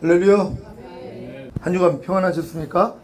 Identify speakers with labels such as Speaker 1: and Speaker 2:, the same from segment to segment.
Speaker 1: 할렐루야. 한 주간 평안하셨습니까?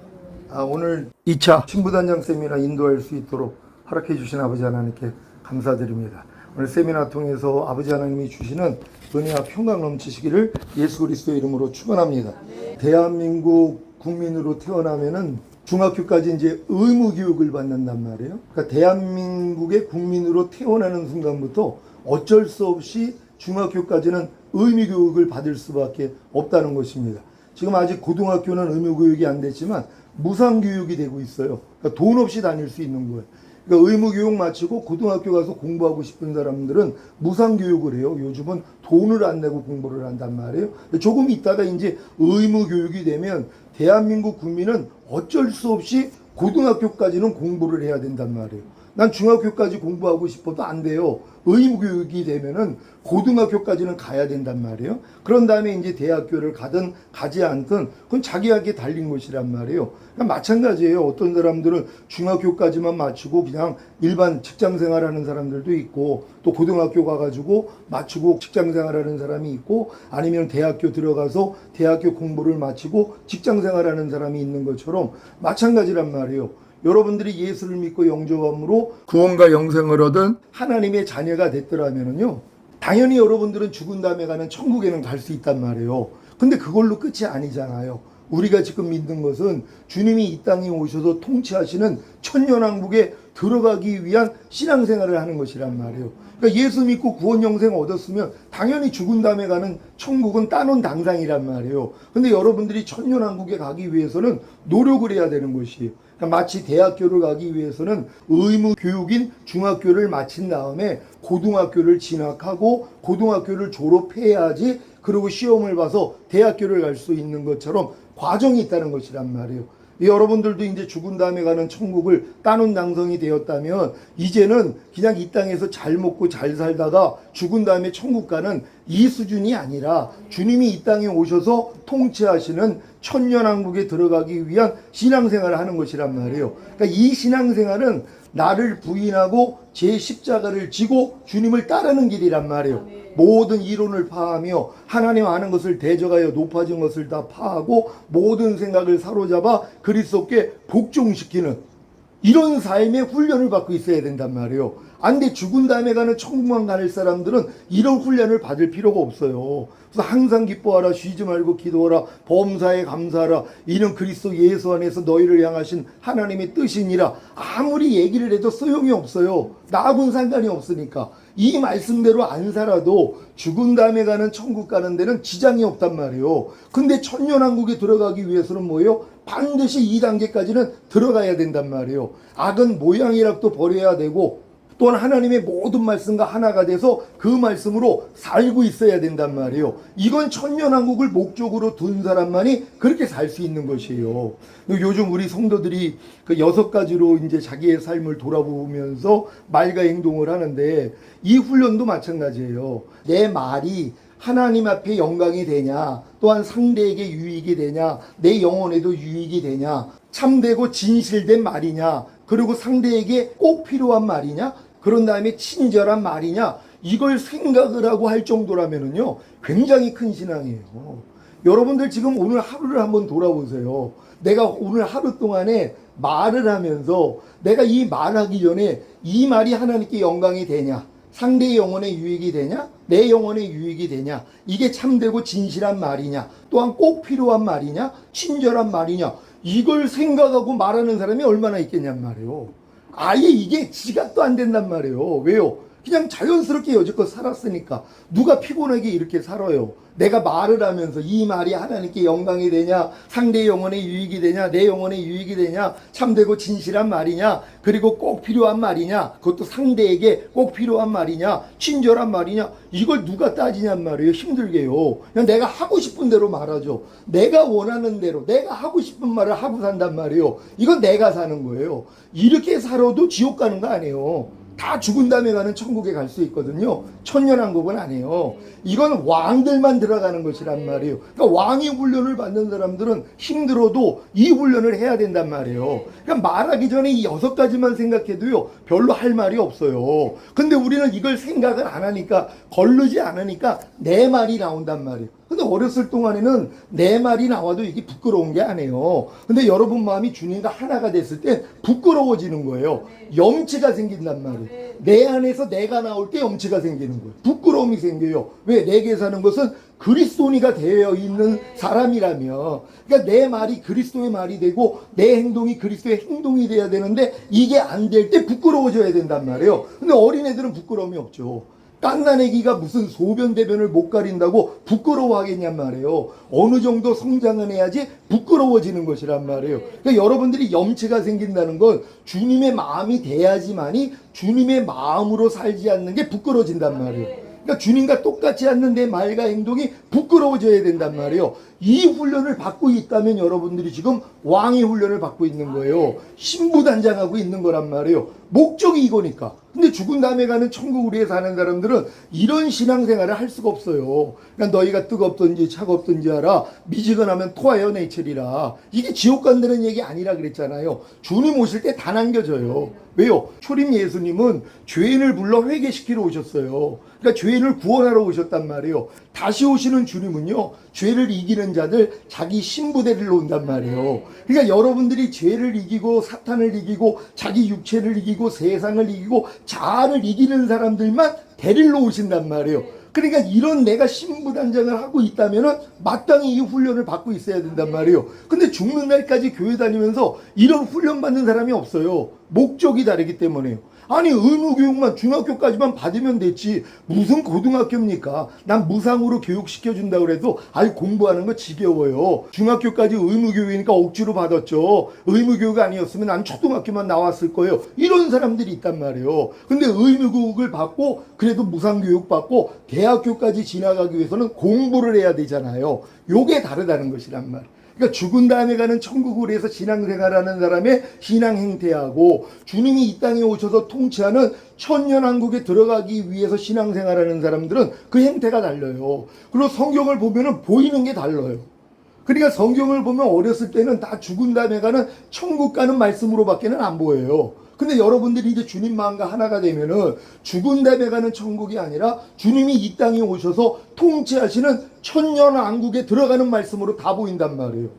Speaker 1: 오늘 2차 신부단장 세미나 인도할 수 있도록 허락해 주신 아버지 하나님께 감사드립니다. 오늘 세미나 통해서 아버지 하나님이 주시는 은혜와 평강 넘치시기를 예수 그리스도의 이름으로 축원합니다. 대한민국 국민으로 태어나면은 중학교까지 이제 의무 교육을 받는단 말이에요. 그러니까 대한민국의 국민으로 태어나는 순간부터 어쩔 수 없이 중학교까지는 의무 교육을 받을 수밖에 없다는 것입니다. 지금 아직 고등학교는 의무 교육이 안 됐지만 무상 교육이 되고 있어요. 그러니까 돈 없이 다닐 수 있는 거예요. 그러니까 의무 교육 마치고 고등학교 가서 공부하고 싶은 사람들은 무상 교육을 해요. 요즘은 돈을 안 내고 공부를 한단 말이에요. 조금 있다가 이제 의무 교육이 되면 대한민국 국민은 어쩔 수 없이 고등학교까지는 공부를 해야 된단 말이에요. 난 중학교까지 공부하고 싶어도 안 돼요. 의무 교육이 되면은 고등학교까지는 가야 된단 말이에요. 그런 다음에 이제 대학교를 가든 가지 않든 그건 자기에게 달린 것이란 말이에요. 그러니까 마찬가지예요. 어떤 사람들은 중학교까지만 마치고 그냥 일반 직장 생활하는 사람들도 있고, 또 고등학교 가가지고 마치고 직장 생활하는 사람이 있고, 아니면 대학교 들어가서 대학교 공부를 마치고 직장 생활하는 사람이 있는 것처럼 마찬가지란 말이에요. 여러분들이 예수를 믿고 영접함으로 구원과 영생을 얻은 하나님의 자녀가 됐더라면요, 당연히 여러분들은 죽은 다음에 가는 천국에는 갈 수 있단 말이에요. 근데 그걸로 끝이 아니잖아요. 우리가 지금 믿는 것은 주님이 이 땅에 오셔서 통치하시는 천년왕국에 들어가기 위한 신앙생활을 하는 것이란 말이에요. 그러니까 예수 믿고 구원 영생 얻었으면 당연히 죽은 다음에 가는 천국은 따놓은 당상이란 말이에요. 근데 여러분들이 천년왕국에 가기 위해서는 노력을 해야 되는 것이에요. 그러니까 마치 대학교를 가기 위해서는 의무 교육인 중학교를 마친 다음에 고등학교를 진학하고 고등학교를 졸업해야지, 그리고 시험을 봐서 대학교를 갈 수 있는 것처럼 과정이 있다는 것이란 말이에요. 여러분들도 이제 죽은 다음에 가는 천국을 따놓은 당성이 되었다면 이제는 그냥 이 땅에서 잘 먹고 잘 살다가 죽은 다음에 천국 가는 이 수준이 아니라 주님이 이 땅에 오셔서 통치하시는 천년왕국에 들어가기 위한 신앙생활을 하는 것이란 말이에요. 그러니까 이 신앙생활은 나를 부인하고 제 십자가를 지고 주님을 따르는 길이란 말이에요. 모든 이론을 파하며 하나님 아는 것을 대적하여 높아진 것을 다 파하고 모든 생각을 사로잡아 그리스도께 복종시키는 이런 삶의 훈련을 받고 있어야 된단 말이에요. 안 돼. 죽은 다음에 가는 천국만 가는 사람들은 이런 훈련을 받을 필요가 없어요. 그래서 항상 기뻐하라, 쉬지 말고 기도하라, 범사에 감사하라, 이는 그리스도 예수 안에서 너희를 향하신 하나님의 뜻이니라. 아무리 얘기를 해도 소용이 없어요. 나하고는 상관이 없으니까. 이 말씀대로 안 살아도 죽은 다음에 가는 천국 가는 데는 지장이 없단 말이에요. 근데 천년왕국에 들어가기 위해서는 뭐예요? 반드시 2단계까지는 들어가야 된단 말이에요. 악은 모양이라도 버려야 되고, 또한 하나님의 모든 말씀과 하나가 돼서 그 말씀으로 살고 있어야 된단 말이에요. 이건 천년왕국을 목적으로 둔 사람만이 그렇게 살 수 있는 것이에요. 요즘 우리 성도들이 그 6가지로 이제 자기의 삶을 돌아보면서 말과 행동을 하는데, 이 훈련도 마찬가지예요. 내 말이 하나님 앞에 영광이 되냐, 또한 상대에게 유익이 되냐, 내 영혼에도 유익이 되냐, 참되고 진실된 말이냐, 그리고 상대에게 꼭 필요한 말이냐, 그런 다음에 친절한 말이냐, 이걸 생각을 하고 할 정도라면은요, 굉장히 큰 신앙이에요. 여러분들 지금 오늘 하루를 한번 돌아보세요. 내가 오늘 하루 동안에 말을 하면서 내가 이 말하기 전에 이 말이 하나님께 영광이 되냐, 상대의 영혼에 유익이 되냐, 내 영혼에 유익이 되냐, 이게 참되고 진실한 말이냐, 또한 꼭 필요한 말이냐, 친절한 말이냐, 이걸 생각하고 말하는 사람이 얼마나 있겠냔 말이에요. 아예 이게 지각도 안 된단 말이에요. 왜요? 그냥 자연스럽게 여지껏 살았으니까. 누가 피곤하게 이렇게 살아요? 내가 말을 하면서 이 말이 하나님께 영광이 되냐, 상대의 영혼에 유익이 되냐, 내 영혼에 유익이 되냐, 참되고 진실한 말이냐, 그리고 꼭 필요한 말이냐, 그것도 상대에게 꼭 필요한 말이냐, 친절한 말이냐, 이걸 누가 따지냔 말이에요. 힘들게요. 그냥 내가 하고 싶은 대로 말하죠. 내가 원하는 대로 내가 하고 싶은 말을 하고 산단 말이에요. 이건 내가 사는 거예요. 이렇게 살아도 지옥 가는 거 아니에요. 다 죽은 다음에 가는 천국에 갈 수 있거든요. 천년왕국은 아니에요. 이건 왕들만 들어가는 것이란 말이에요. 그러니까 왕이 훈련을 받는 사람들은 힘들어도 이 훈련을 해야 된단 말이에요. 그러니까 말하기 전에 이 6가지만 생각해도요, 별로 할 말이 없어요. 근데 우리는 이걸 생각을 안 하니까, 거르지 않으니까 내 말이 나온단 말이에요. 근데 어렸을 동안에는 내 말이 나와도 이게 부끄러운 게 아니에요. 근데 여러분 마음이 주님과 하나가 됐을 때 부끄러워지는 거예요. 염치가 생긴단 말이에요. 내 안에서 내가 나올 때 염치가 생기는 거예요. 부끄러움이 생겨요. 왜? 내게 사는 것은 그리스도니가 되어 있는 사람이라며. 그러니까 내 말이 그리스도의 말이 되고 내 행동이 그리스도의 행동이 돼야 되는데 이게 안 될 때 부끄러워져야 된단 말이에요. 근데 어린애들은 부끄러움이 없죠. 갓난아기가 무슨 소변 대변을 못 가린다고 부끄러워하겠냔 말이에요. 어느 정도 성장은 해야지 부끄러워지는 것이란 말이에요. 그러니까 여러분들이 염치가 생긴다는 건 주님의 마음이 돼야지만이 주님의 마음으로 살지 않는 게 부끄러워진단 말이에요. 그러니까 주님과 똑같지 않는 내 말과 행동이 부끄러워져야 된단 말이에요. 이 훈련을 받고 있다면 여러분들이 지금 왕의 훈련을 받고 있는 거예요. 신부단장하고 있는 거란 말이에요. 목적이 이거니까. 근데 죽은 다음에 가는 천국을 위해 사는 사람들은 이런 신앙생활을 할 수가 없어요. 그러니까 너희가 뜨겁든지 차갑든지 하라. 미지근하면 토하여 내치리라. 이게 지옥 간다는 얘기 아니라 그랬잖아요. 주님 오실 때 다 남겨져요. 왜요? 초림 예수님은 죄인을 불러 회개시키러 오셨어요. 그러니까 죄인을 구원하러 오셨단 말이에요. 다시 오시는 주님은요, 죄를 이기는 자들, 자기 신부 데리러 온단 말이에요. 그러니까 여러분들이 죄를 이기고 사탄을 이기고 자기 육체를 이기고 세상을 이기고 자아를 이기는 사람들만 데리러 오신단 말이에요. 그러니까 이런 내가 신부단장을 하고 있다면은 마땅히 이 훈련을 받고 있어야 된단 말이에요. 근데 죽는 날까지 교회 다니면서 이런 훈련 받는 사람이 없어요. 목적이 다르기 때문에요. 아니 의무교육만 중학교까지만 받으면 됐지 무슨 고등학교입니까? 난 무상으로 교육시켜준다고 그래도 아이 공부하는 거 지겨워요. 중학교까지 의무교육이니까 억지로 받았죠. 의무교육 아니었으면 난 초등학교만 나왔을 거예요. 이런 사람들이 있단 말이에요. 근데 의무교육을 받고 그래도 무상교육 받고 대학교까지 지나가기 위해서는 공부를 해야 되잖아요. 요게 다르다는 것이란 말이에요. 그러니까 죽은 다음에 가는 천국을 위해서 신앙생활하는 사람의 신앙 행태하고 주님이 이 땅에 오셔서 통치하는 천년왕국에 들어가기 위해서 신앙생활하는 사람들은 그 행태가 달라요. 그리고 성경을 보면은 보이는 게 달라요. 그러니까 성경을 보면 어렸을 때는 다 죽은 다음에 가는 천국 가는 말씀으로밖에는 안 보여요. 근데 여러분들이 이제 주님 마음과 하나가 되면은 죽은 다음에 가는 천국이 아니라 주님이 이 땅에 오셔서 통치하시는 천년왕국에 들어가는 말씀으로 다 보인단 말이에요.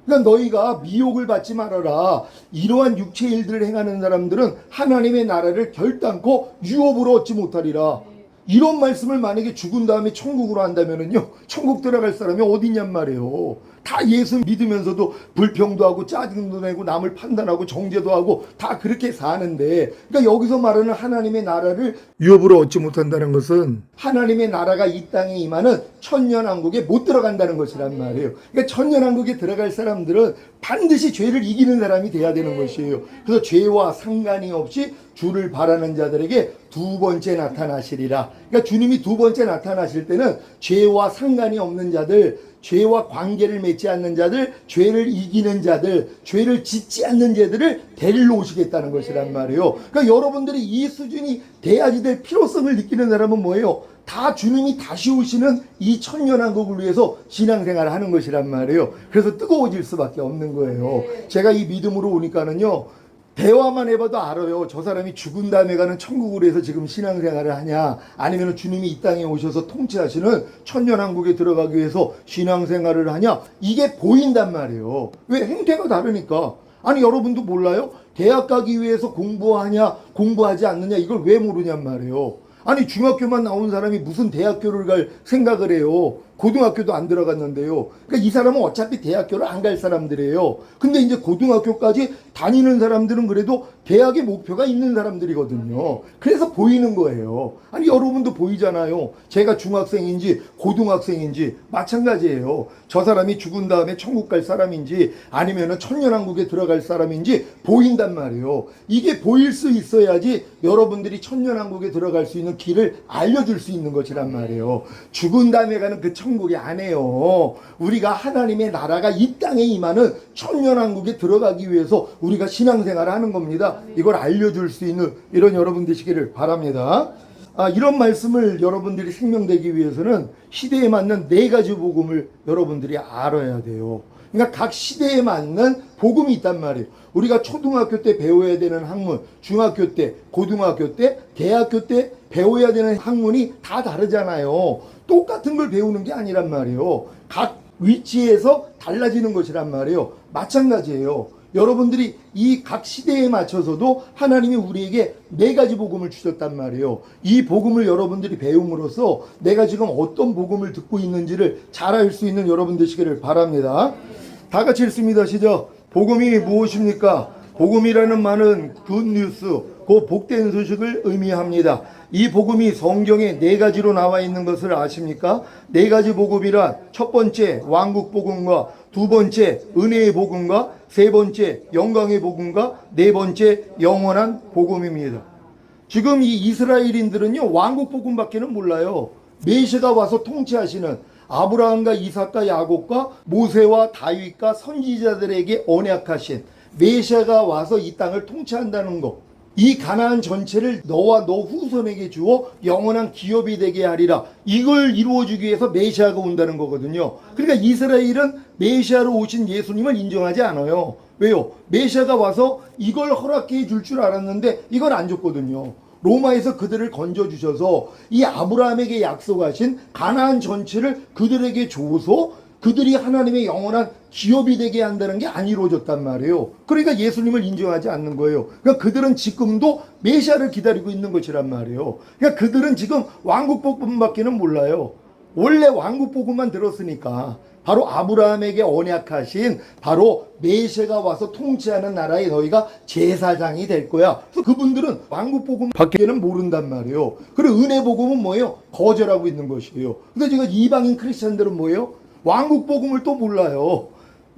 Speaker 1: 그러니까 너희가 미혹을 받지 말아라. 이러한 육체의 일들을 행하는 사람들은 하나님의 나라를 결단코 유업으로 얻지 못하리라. 이런 말씀을 만약에 죽은 다음에 천국으로 한다면은요, 천국 들어갈 사람이 어디냔 말이에요. 다 예수 믿으면서도 불평도 하고 짜증도 내고 남을 판단하고 정죄도 하고 다 그렇게 사는데, 그러니까 여기서 말하는 하나님의 나라를 유업으로 얻지 못한다는 것은 하나님의 나라가 이 땅에 임하는 천년왕국에 못 들어간다는 것이란 말이에요. 그러니까 천년왕국에 들어갈 사람들은 반드시 죄를 이기는 사람이 돼야 되는 것이에요. 그래서 죄와 상관이 없이 주를 바라는 자들에게 두 번째 나타나시리라. 그러니까 주님이 두 번째 나타나실 때는 죄와 상관이 없는 자들, 죄와 관계를 맺지 않는 자들, 죄를 이기는 자들, 죄를 짓지 않는 자들을 데리러 오시겠다는 것이란 말이에요. 그러니까 여러분들이 이 수준이 돼야지 될 필요성을 느끼는 사람은 뭐예요? 다 주님이 다시 오시는 이 천년왕국을 위해서 신앙생활을 하는 것이란 말이에요. 그래서 뜨거워질 수밖에 없는 거예요. 제가 이 믿음으로 오니까는요, 대화만 해봐도 알아요. 저 사람이 죽은 다음에 가는 천국으로 해서 지금 신앙생활을 하냐, 아니면 주님이 이 땅에 오셔서 통치하시는 천년왕국에 들어가기 위해서 신앙생활을 하냐, 이게 보인단 말이에요. 왜? 행태가 다르니까. 아니 여러분도 몰라요? 대학 가기 위해서 공부하냐 공부하지 않느냐, 이걸 왜 모르냔 말이에요. 아니 중학교만 나온 사람이 무슨 대학교를 갈 생각을 해요. 고등학교도 안 들어갔는데요. 그러니까 이 사람은 어차피 대학교를 안 갈 사람들이에요. 근데 이제 고등학교까지 다니는 사람들은 그래도 대학의 목표가 있는 사람들이거든요. 그래서 보이는 거예요. 아니 여러분도 보이잖아요. 제가 중학생인지 고등학생인지 마찬가지예요. 저 사람이 죽은 다음에 천국 갈 사람인지 아니면은 천년왕국에 들어갈 사람인지 보인단 말이에요. 이게 보일 수 있어야지 여러분들이 천년왕국에 들어갈 수 있는 길을 알려줄 수 있는 것이란 말이에요. 죽은 다음에 가는 그 천국이 아니에요. 우리가 하나님의 나라가 이 땅에 임하는 천년왕국에 들어가기 위해서 우리가 신앙생활을 하는 겁니다. 이걸 알려줄 수 있는 이런 여러분 되시기를 바랍니다. 이런 말씀을 여러분들이 생명되기 위해서는 시대에 맞는 네 가지 복음을 여러분들이 알아야 돼요. 그러니까 각 시대에 맞는 복음이 있단 말이에요. 우리가 초등학교 때 배워야 되는 학문, 중학교 때, 고등학교 때, 대학교 때 배워야 되는 학문이 다 다르잖아요. 똑같은 걸 배우는 게 아니란 말이에요. 각 위치에서 달라지는 것이란 말이에요. 마찬가지예요. 여러분들이 이 각 시대에 맞춰서도 하나님이 우리에게 4가지 복음을 주셨단 말이에요. 이 복음을 여러분들이 배움으로써 내가 지금 어떤 복음을 듣고 있는지를 잘 알 수 있는 여러분 되시기를 바랍니다. 다 같이 읽습니다. 시작. 복음이 무엇입니까? 복음이라는 말은 굿뉴스, 그 복된 소식을 의미합니다. 이 복음이 성경에 4가지로 나와 있는 것을 아십니까? 4가지 복음이란 첫 번째 왕국 복음과 두 번째 은혜의 복음과 세 번째 영광의 복음과 네 번째 영원한 복음입니다. 지금 이 이스라엘인들은요, 왕국 복음밖에는 몰라요. 메시아가 와서 통치하시는 아브라함과 이삭과 야곱과 모세와 다윗과 선지자들에게 언약하신 메시아가 와서 이 땅을 통치한다는 것, 이 가나안 전체를 너와 너 후손에게 주어 영원한 기업이 되게 하리라, 이걸 이루어주기 위해서 메시아가 온다는 거거든요. 그러니까 이스라엘은 메시아로 오신 예수님을 인정하지 않아요. 왜요? 메시아가 와서 이걸 허락해 줄 줄 알았는데 이걸 안 줬거든요. 로마에서 그들을 건져주셔서 이 아브라함에게 약속하신 가나안 전체를 그들에게 줘서 그들이 하나님의 영원한 기업이 되게 한다는 게 안 이루어졌단 말이에요. 그러니까 예수님을 인정하지 않는 거예요. 그러니까 그들은 지금도 메시아를 기다리고 있는 것이란 말이에요. 그러니까 그들은 지금 왕국 복음밖에는 몰라요. 원래 왕국 복음만 들었으니까 바로 아브라함에게 언약하신 바로 메시아가 와서 통치하는 나라에 너희가 제사장이 될 거야. 그래서 그분들은 왕국 복음 밖에는 모른단 말이에요. 그리고 은혜 복음은 뭐예요? 거절하고 있는 것이에요. 근데 지금 이방인 크리스천들은 뭐예요? 왕국 복음을 또 몰라요.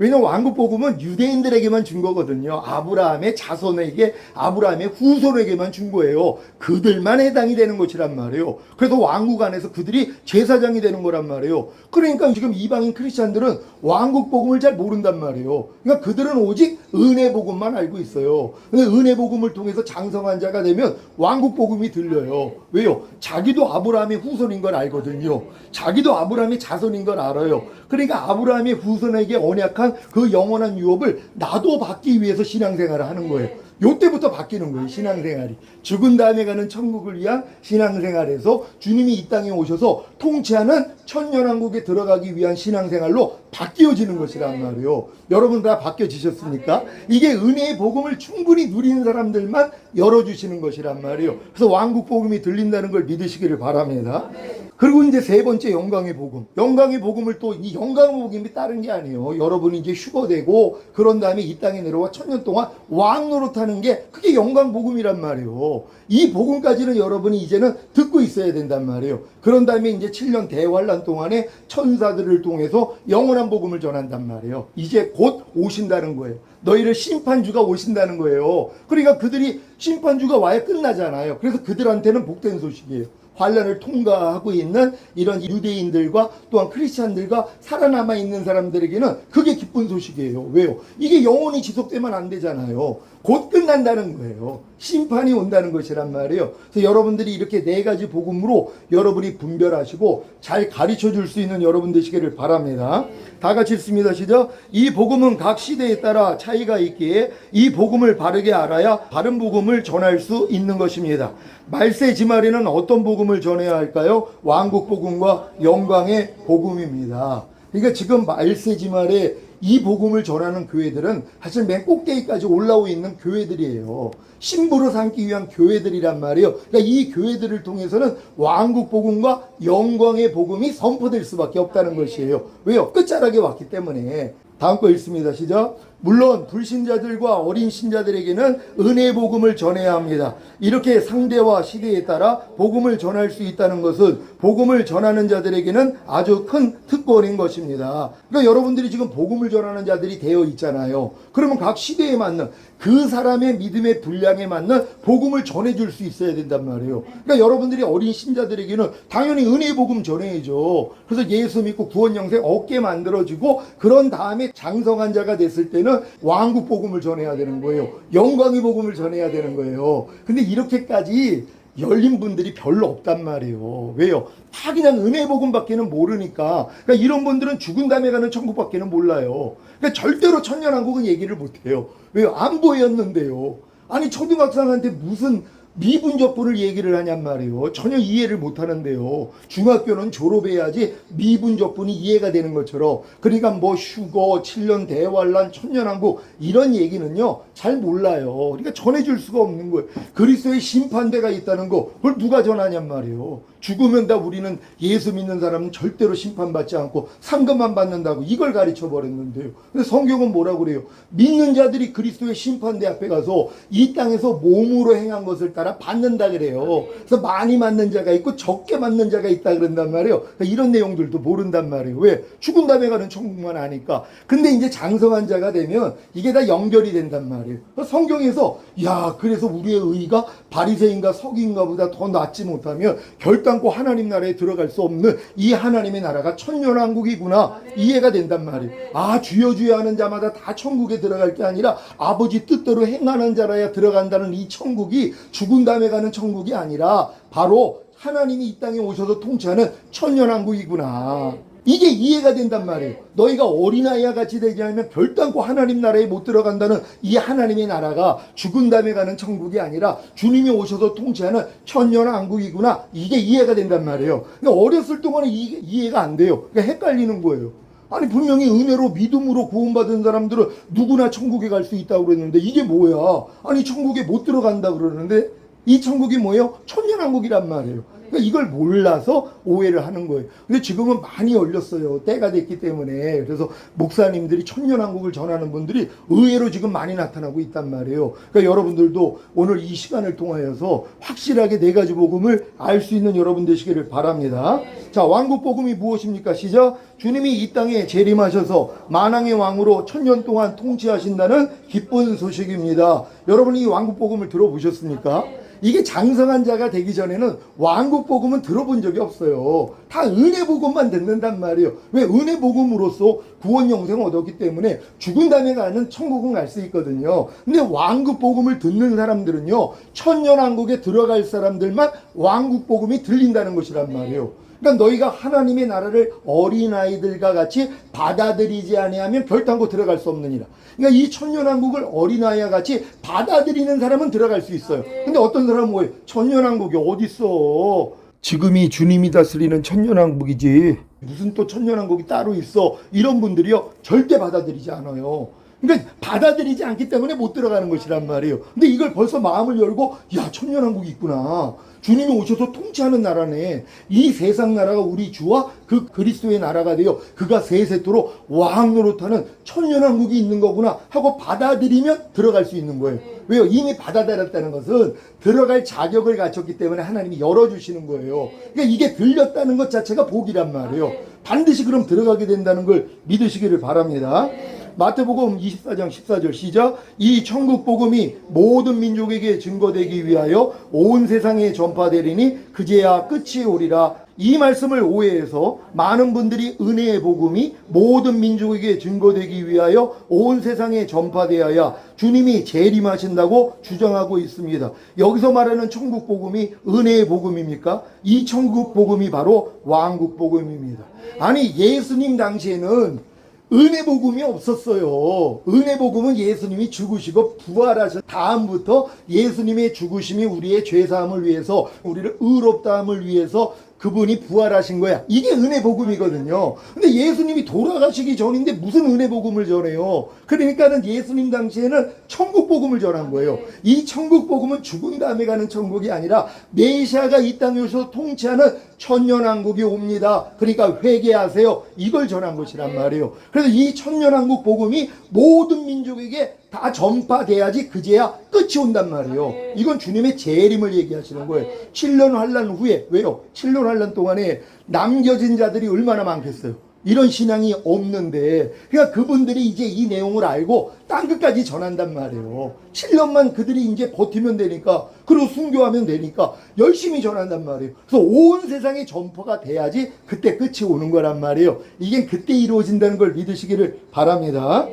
Speaker 1: 왜냐면 왕국 복음은 유대인들에게만 준 거거든요. 아브라함의 자손에게, 아브라함의 후손에게만 준 거예요. 그들만 해당이 되는 것이란 말이에요. 그래서 왕국 안에서 그들이 제사장이 되는 거란 말이에요. 그러니까 지금 이방인 크리스찬들은 왕국 복음을 잘 모른단 말이에요. 그러니까 그들은 오직 은혜 복음만 알고 있어요. 근데 은혜 복음을 통해서 장성한 자가 되면 왕국 복음이 들려요. 왜요? 자기도 아브라함의 후손인 걸 알거든요. 자기도 아브라함의 자손인 걸 알아요. 그러니까 아브라함의 후손에게 언약한 그 영원한 유업을 나도 받기 위해서 신앙생활을 하는 거예요. 요때부터 바뀌는 거예요. 신앙생활이. 죽은 다음에 가는 천국을 위한 신앙생활에서 주님이 이 땅에 오셔서 통치하는 천년왕국에 들어가기 위한 신앙생활로 바뀌어지는 것이란 말이에요. 여러분 다 바뀌어지셨습니까? 이게 은혜의 복음을 충분히 누리는 사람들만 열어주시는 것이란 말이에요. 그래서 왕국 복음이 들린다는 걸 믿으시기를 바랍니다. 그리고 이제 세 번째 영광의 복음. 영광의 복음을 또 이 영광의 복음이 다른 게 아니에요. 여러분이 이제 휴거되고 그런 다음에 이 땅에 내려와 천년 동안 왕 노릇하는 게 그게 영광 복음이란 말이에요. 이 복음까지는 여러분이 이제는 듣고 있어야 된단 말이에요. 그런 다음에 이제 7년 대환란 동안에 천사들을 통해서 영원한 복음을 전한단 말이에요. 이제 곧 오신다는 거예요. 너희를 심판주가 오신다는 거예요. 그러니까 그들이 심판주가 와야 끝나잖아요. 그래서 그들한테는 복된 소식이에요. 환란을 통과하고 있는 이런 유대인들과 또한 크리스찬들과 살아남아 있는 사람들에게는 그게 기쁜 소식이에요. 왜요? 이게 영원히 지속되면 안 되잖아요. 곧 끝난다는 거예요. 심판이 온다는 것이란 말이에요. 그래서 여러분들이 이렇게 4가지 복음으로 여러분이 분별하시고 잘 가르쳐 줄 수 있는 여러분 되시기를 바랍니다. 다 같이 읽습니다. 시작. 이 복음은 각 시대에 따라 차이가 있기에 이 복음을 바르게 알아야 바른 복음을 전할 수 있는 것입니다. 말세 지말에는 어떤 복음을 전해야 할까요? 왕국 복음과 영광의 복음입니다. 그러니까 지금 말세 지말에 이 복음을 전하는 교회들은 사실 맨 꼭대기까지 올라오고 있는 교회들이에요. 신부로 삼기 위한 교회들이란 말이에요. 그러니까 이 교회들을 통해서는 왕국 복음과 영광의 복음이 선포될 수밖에 없다는 것이에요. 왜요? 끝자락에 왔기 때문에. 다음 거 읽습니다. 시작. 물론 불신자들과 어린 신자들에게는 은혜의 복음을 전해야 합니다. 이렇게 상대와 시대에 따라 복음을 전할 수 있다는 것은 복음을 전하는 자들에게는 아주 큰 특권인 것입니다. 그러니까 여러분들이 지금 복음을 전하는 자들이 되어 있잖아요. 그러면 각 시대에 맞는 그 사람의 믿음의 분량에 맞는 복음을 전해줄 수 있어야 된단 말이에요. 그러니까 여러분들이 어린 신자들에게는 당연히 은혜의 복음 전해야죠. 그래서 예수 믿고 구원 영생 얻게 만들어지고 그런 다음에 장성한 자가 됐을 때는 왕국 복음을 전해야 되는 거예요. 영광의 복음을 전해야 되는 거예요. 근데 이렇게까지 열린 분들이 별로 없단 말이에요. 왜요? 다 그냥 은혜 복음밖에는 모르니까. 그러니까 이런 분들은 죽은 다음에 가는 천국밖에는 몰라요. 그러니까 절대로 천년왕국은 얘기를 못해요. 왜요? 안 보였는데요. 아니 초등학생한테 무슨 미분적분을 얘기를 하냔 말이에요. 전혀 이해를 못하는데요. 중학교는 졸업해야지 미분적분이 이해가 되는 것처럼. 그러니까 뭐 휴거, 7년 대환란, 천년왕국 이런 얘기는요 잘 몰라요. 그러니까 전해줄 수가 없는 거예요. 그리스도의 심판대가 있다는 거 그걸 누가 전하냔 말이에요. 죽으면 다 우리는 예수 믿는 사람은 절대로 심판받지 않고 상급만 받는다고 이걸 가르쳐 버렸는데요. 근데 성경은 뭐라고 그래요? 믿는 자들이 그리스도의 심판대 앞에 가서 이 땅에서 몸으로 행한 것을 따라 받는다 그래요. 그래서 많이 맞는 자가 있고 적게 맞는 자가 있다 그런단 말이에요. 그러니까 이런 내용들도 모른단 말이에요. 왜? 죽은 다음에 가는 천국만 아니까. 근데 이제 장성한 자가 되면 이게 다 연결이 된단 말이에요. 성경에서 야 그래서 우리의 의가 바리새인과 서기인가 보다 더 낫지 못하면 결단코 하나님 나라에 들어갈 수 없는 이 하나님의 나라가 천년왕국이구나 이해가 된단 말이에요. 아 주여 주여 하는 자마다 다 천국에 들어갈 게 아니라 아버지 뜻대로 행하는 자라야 들어간다는 이 천국이 죽은 다음에 가는 천국이 아니라 바로 하나님이 이 땅에 오셔서 통치하는 천년왕국이구나. 이게 이해가 된단 말이에요. 너희가 어린아이와 같이 되지 않으면 결단코 하나님 나라에 못 들어간다는 이 하나님의 나라가 죽은 다음에 가는 천국이 아니라 주님이 오셔서 통치하는 천년왕국이구나. 이게 이해가 된단 말이에요. 그러니까 어렸을 동안은 이해가 안 돼요. 그러니까 헷갈리는 거예요. 아니 분명히 은혜로 믿음으로 구원받은 사람들은 누구나 천국에 갈 수 있다고 그랬는데 이게 뭐야? 아니 천국에 못 들어간다 그러는데 이 천국이 뭐예요? 천년왕국이란 말이에요. 그러니까 이걸 몰라서 오해를 하는 거예요. 근데 지금은 많이 열렸어요. 때가 됐기 때문에. 그래서 목사님들이 천년왕국을 전하는 분들이 의외로 지금 많이 나타나고 있단 말이에요. 그러니까 여러분들도 오늘 이 시간을 통하여서 확실하게 네 가지 복음을 알 수 있는 여러분 되시기를 바랍니다. 자, 왕국 복음이 무엇입니까? 시작. 주님이 이 땅에 재림하셔서 만왕의 왕으로 천년 동안 통치하신다는 기쁜 소식입니다. 여러분이 이 왕국 복음을 들어보셨습니까? 이게 장성한 자가 되기 전에는 왕국 복음은 들어본 적이 없어요. 다 은혜 복음만 듣는단 말이에요. 왜? 은혜 복음으로써 구원 영생을 얻었기 때문에 죽은 다음에 가는 천국은 갈 수 있거든요. 근데 왕국 복음을 듣는 사람들은요 천년왕국에 들어갈 사람들만 왕국 복음이 들린다는 것이란 말이에요. 그러니까 너희가 하나님의 나라를 어린아이들과 같이 받아들이지 아니하면 결단코 들어갈 수 없느니라. 그러니까 이 천년왕국을 어린아이와 같이 받아들이는 사람은 들어갈 수 있어요. 근데 어떤 사람은 뭐예요? 천년왕국이 어딨어? 지금이 주님이 다스리는 천년왕국이지 무슨 또 천년왕국이 따로 있어? 이런 분들이요 절대 받아들이지 않아요. 그러니까 받아들이지 않기 때문에 못 들어가는 것이란 말이에요. 근데 이걸 벌써 마음을 열고 야 천년왕국이 있구나. 주님이 오셔서 통치하는 나라네. 이 세상 나라가 우리 주와 그 그리스도의 나라가 되어 그가 세세토록 왕 노릇하는 천년왕국이 있는 거구나 하고 받아들이면 들어갈 수 있는 거예요. 왜요? 이미 받아들였다는 것은 들어갈 자격을 갖췄기 때문에 하나님이 열어주시는 거예요. 그러니까 이게 들렸다는 것 자체가 복이란 말이에요. 반드시 그럼 들어가게 된다는 걸 믿으시기를 바랍니다. 마태복음 24장 14절 시작. 이 천국 복음이 모든 민족에게 증거되기 위하여 온 세상에 전파되리니 그제야 끝이 오리라. 이 말씀을 오해해서 많은 분들이 은혜의 복음이 모든 민족에게 증거되기 위하여 온 세상에 전파되어야 주님이 재림하신다고 주장하고 있습니다. 여기서 말하는 천국 복음이 은혜의 복음입니까? 이 천국 복음이 바로 왕국 복음입니다. 아니 예수님 당시에는 은혜 복음이 없었어요. 은혜 복음은 예수님이 죽으시고 부활하신 다음부터 예수님의 죽으심이 우리의 죄사함을 위해서 우리를 의롭다함을 위해서 그분이 부활하신 거야. 이게 은혜 복음이거든요. 근데 예수님이 돌아가시기 전인데 무슨 은혜 복음을 전해요? 그러니까는 예수님 당시에는 천국 복음을 전한 거예요. 이 천국 복음은 죽은 다음에 가는 천국이 아니라 메시아가 이 땅에 오셔서 통치하는 천년왕국이 옵니다. 그러니까 회개하세요. 이걸 전한 것이란 말이에요. 그래서 이 천년왕국 복음이 모든 민족에게 다 전파돼야지 그제야 끝이 온단 말이에요. 이건 주님의 재림을 얘기하시는 거예요. 7년 환란 후에. 왜요? 7년 환란 동안에 남겨진 자들이 얼마나 많겠어요. 이런 신앙이 없는데 그러니까 그분들이 이제 이 내용을 알고 땅끝까지 전한단 말이에요. 7년만 그들이 이제 버티면 되니까 그리고 순교하면 되니까 열심히 전한단 말이에요. 그래서 온 세상에 전파가 돼야지 그때 끝이 오는 거란 말이에요. 이게 그때 이루어진다는 걸 믿으시기를 바랍니다.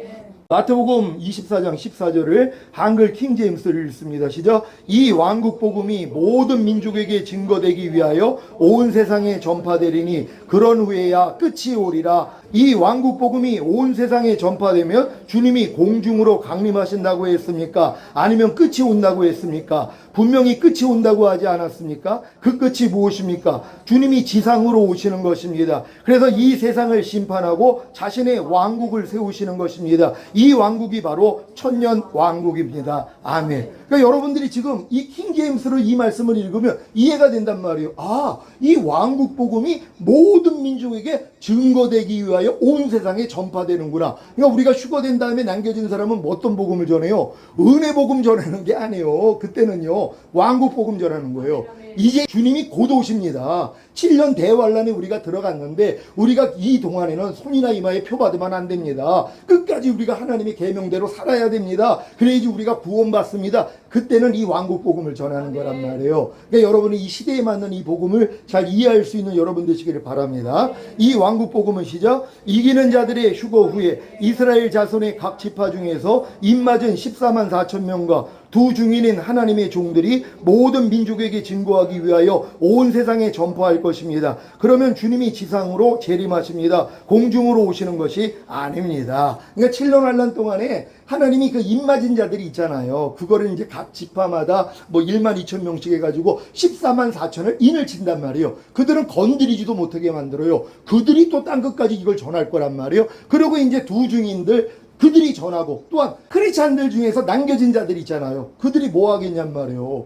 Speaker 1: 마태복음 24장 14절을 한글 킹제임스를 읽습니다. 시작. 이 왕국 복음이 모든 민족에게 증거되기 위하여 온 세상에 전파되리니 그런 후에야 끝이 오리라. 이 왕국 복음이 온 세상에 전파되면 주님이 공중으로 강림하신다고 했습니까? 아니면 끝이 온다고 했습니까? 분명히 끝이 온다고 하지 않았습니까? 그 끝이 무엇입니까? 주님이 지상으로 오시는 것입니다. 그래서 이 세상을 심판하고 자신의 왕국을 세우시는 것입니다. 이 왕국이 바로 천년 왕국입니다. 아멘. 그러니까 여러분들이 지금 이 킹제임스로 이 말씀을 읽으면 이해가 된단 말이에요. 아, 이 왕국 복음이 모든 민족에게 증거되기 위하여 온 세상에 전파되는구나. 그러니까 우리가 휴거된 다음에 남겨진 사람은 어떤 복음을 전해요? 은혜 복음 전하는 게 아니에요. 그때는요, 왕국 복음 전하는 거예요. 이제 주님이 곧 오십니다. 7년 대환란에 우리가 들어갔는데 우리가 이 동안에는 손이나 이마에 표 받으면 안 됩니다. 끝까지 우리가 하나님의 계명대로 살아야 됩니다. 그래야지 우리가 구원받습니다. 그때는 이 왕국 복음을 전하는 거란 말이에요. 그러니까 여러분이 이 시대에 맞는 이 복음을 잘 이해할 수 있는 여러분 되시기를 바랍니다. 이 왕국 복음은 시작. 이기는 자들의 휴거 후에 이스라엘 자손의 각 지파 중에서 입맞은 14만 4천 명과 두 중인인 하나님의 종들이 모든 민족에게 증거하기 위하여 온 세상에 전파할 것입니다. 그러면 주님이 지상으로 재림하십니다. 공중으로 오시는 것이 아닙니다. 그러니까 7년 환란 동안에 하나님이 그 입맞은 자들이 있잖아요. 그거를 이제 각 지파마다 뭐 1만 2천 명씩 해가지고 14만 4천을 인을 친단 말이에요. 그들은 건드리지도 못하게 만들어요. 그들이 또 땅 끝까지 이걸 전할 거란 말이에요. 그리고 이제 두 중인들 그들이 전하고 또한 크리스찬들 중에서 남겨진 자들이 있잖아요. 그들이 뭐 하겠냔 말이에요.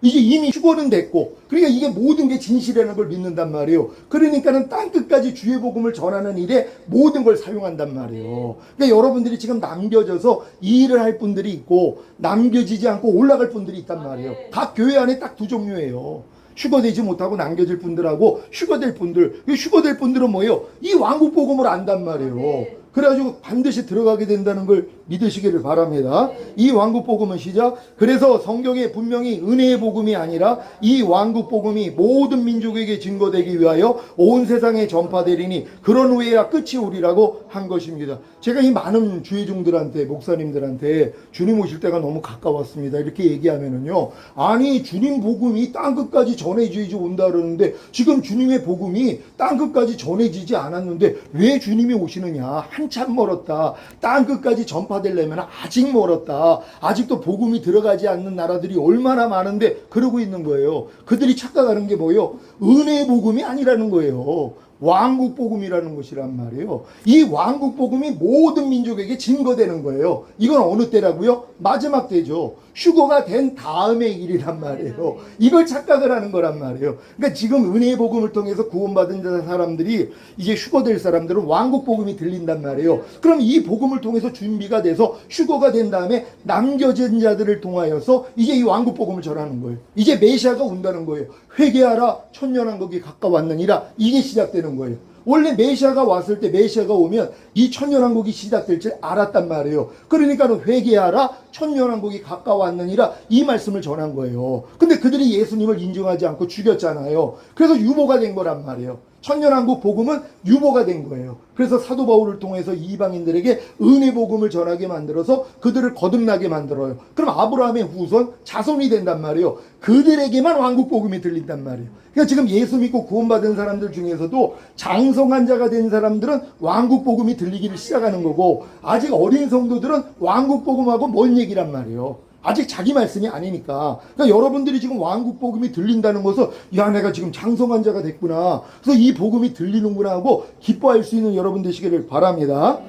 Speaker 1: 이제 이미 휴거는 됐고, 그러니까 이게 모든 게 진실이라는 걸 믿는단 말이에요. 그러니까는 땅 끝까지 주의 복음을 전하는 일에 모든 걸 사용한단 말이에요. 그러니까 여러분들이 지금 남겨져서 이 일을 할 분들이 있고 남겨지지 않고 올라갈 분들이 있단 말이에요. 각 교회 안에 딱 두 종류예요. 휴거되지 못하고 남겨질 분들하고 휴거될 분들. 휴거될 분들은 뭐예요? 이 왕국 복음을 안단 말이에요. 그래가지고 반드시 들어가게 된다는 걸 믿으시기를 바랍니다. 이 왕국 복음은 시작. 그래서 성경에 분명히 은혜의 복음이 아니라 이 왕국 복음이 모든 민족에게 증거되기 위하여 온 세상에 전파되리니 그런 후에야 끝이 오리라고 한 것입니다. 제가 이 많은 주의종들한테 목사님들한테 주님 오실 때가 너무 가까웠습니다 이렇게 얘기하면은요, 아니 주님 복음이 땅끝까지 전해지지 온다 그러는데 지금 주님의 복음이 땅끝까지 전해지지 않았는데 왜 주님이 오시느냐, 한참 멀었다, 땅끝까지 전파되려면 아직 멀었다, 아직도 복음이 들어가지 않는 나라들이 얼마나 많은데 그러고 있는 거예요. 그들이 착각하는 게 뭐예요? 은혜의 복음이 아니라는 거예요. 왕국 복음이라는 것이란 말이에요. 이 왕국 복음이 모든 민족에게 증거되는 거예요. 이건 어느 때라고요? 마지막 때죠. 휴거가 된 다음의 일이란 말이에요. 이걸 착각을 하는 거란 말이에요. 그러니까 지금 은혜의 복음을 통해서 구원받은 사람들이 이제 휴거될 사람들은 왕국 복음이 들린단 말이에요. 그럼 이 복음을 통해서 준비가 돼서 휴거가 된 다음에 남겨진 자들을 통하여서 이제 이 왕국 복음을 전하는 거예요. 이제 메시아가 온다는 거예요. 회개하라 천년왕국이 가까웠느니라. 이게 시작되는 거예요. 원래 메시아가 왔을 때 메시아가 오면 이 천년왕국이 시작될 줄 알았단 말이에요. 그러니까 회개하라 천년왕국이 가까웠느니라 이 말씀을 전한 거예요. 근데 그들이 예수님을 인정하지 않고 죽였잖아요. 그래서 유보가 된 거란 말이에요. 천년왕국 복음은 유보가 된 거예요. 그래서 사도 바울을 통해서 이방인들에게 은혜 복음을 전하게 만들어서 그들을 거듭나게 만들어요. 그럼 아브라함의 후손 자손이 된단 말이에요. 그들에게만 왕국 복음이 들린단 말이에요. 그러니까 지금 예수 믿고 구원받은 사람들 중에서도 장성한 자가 된 사람들은 왕국 복음이 들리기를 시작하는 거고, 아직 어린 성도들은 왕국 복음하고 뭔 얘기란 말이에요. 아직 자기 말씀이 아니니까. 그러니까 여러분들이 지금 왕국 복음이 들린다는 것은 야, 내가 지금 장성한 자가 됐구나, 그래서 이 복음이 들리는구나 하고 기뻐할 수 있는 여러분 되시기를 바랍니다.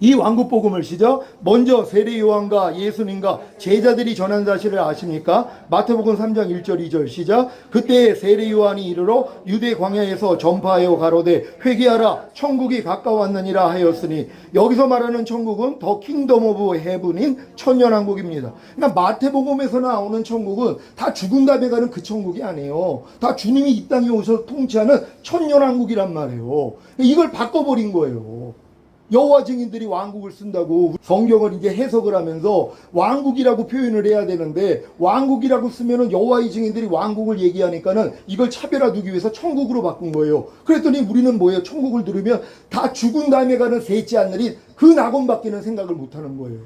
Speaker 1: 이 왕국 복음을 시작. 먼저 세례 요한과 예수님과 제자들이 전한 사실을 아십니까? 마태복음 3장 1절 2절 시작. 그때 세례 요한이 이르러 유대 광야에서 전파하여 가로되 회개하라 천국이 가까웠느니라 하였으니, 여기서 말하는 천국은 더 킹덤 오브 헤븐인 천년왕국입니다. 그러니까 마태복음에서 나오는 천국은 다 죽은 다음에 가는 그 천국이 아니에요. 다 주님이 이 땅에 오셔서 통치하는 천년왕국이란 말이에요. 이걸 바꿔버린 거예요. 여호와 증인들이 왕국을 쓴다고 성경을 이제 해석을 하면서 왕국이라고 표현을 해야 되는데 왕국이라고 쓰면은 여호와의 증인들이 왕국을 얘기하니까는 이걸 차별화두기 위해서 천국으로 바꾼 거예요. 그랬더니 우리는 뭐예요? 천국을 들으면 다 죽은 다음에 가는 셋째 하늘인 그 낙원밖에는 생각을 못하는 거예요.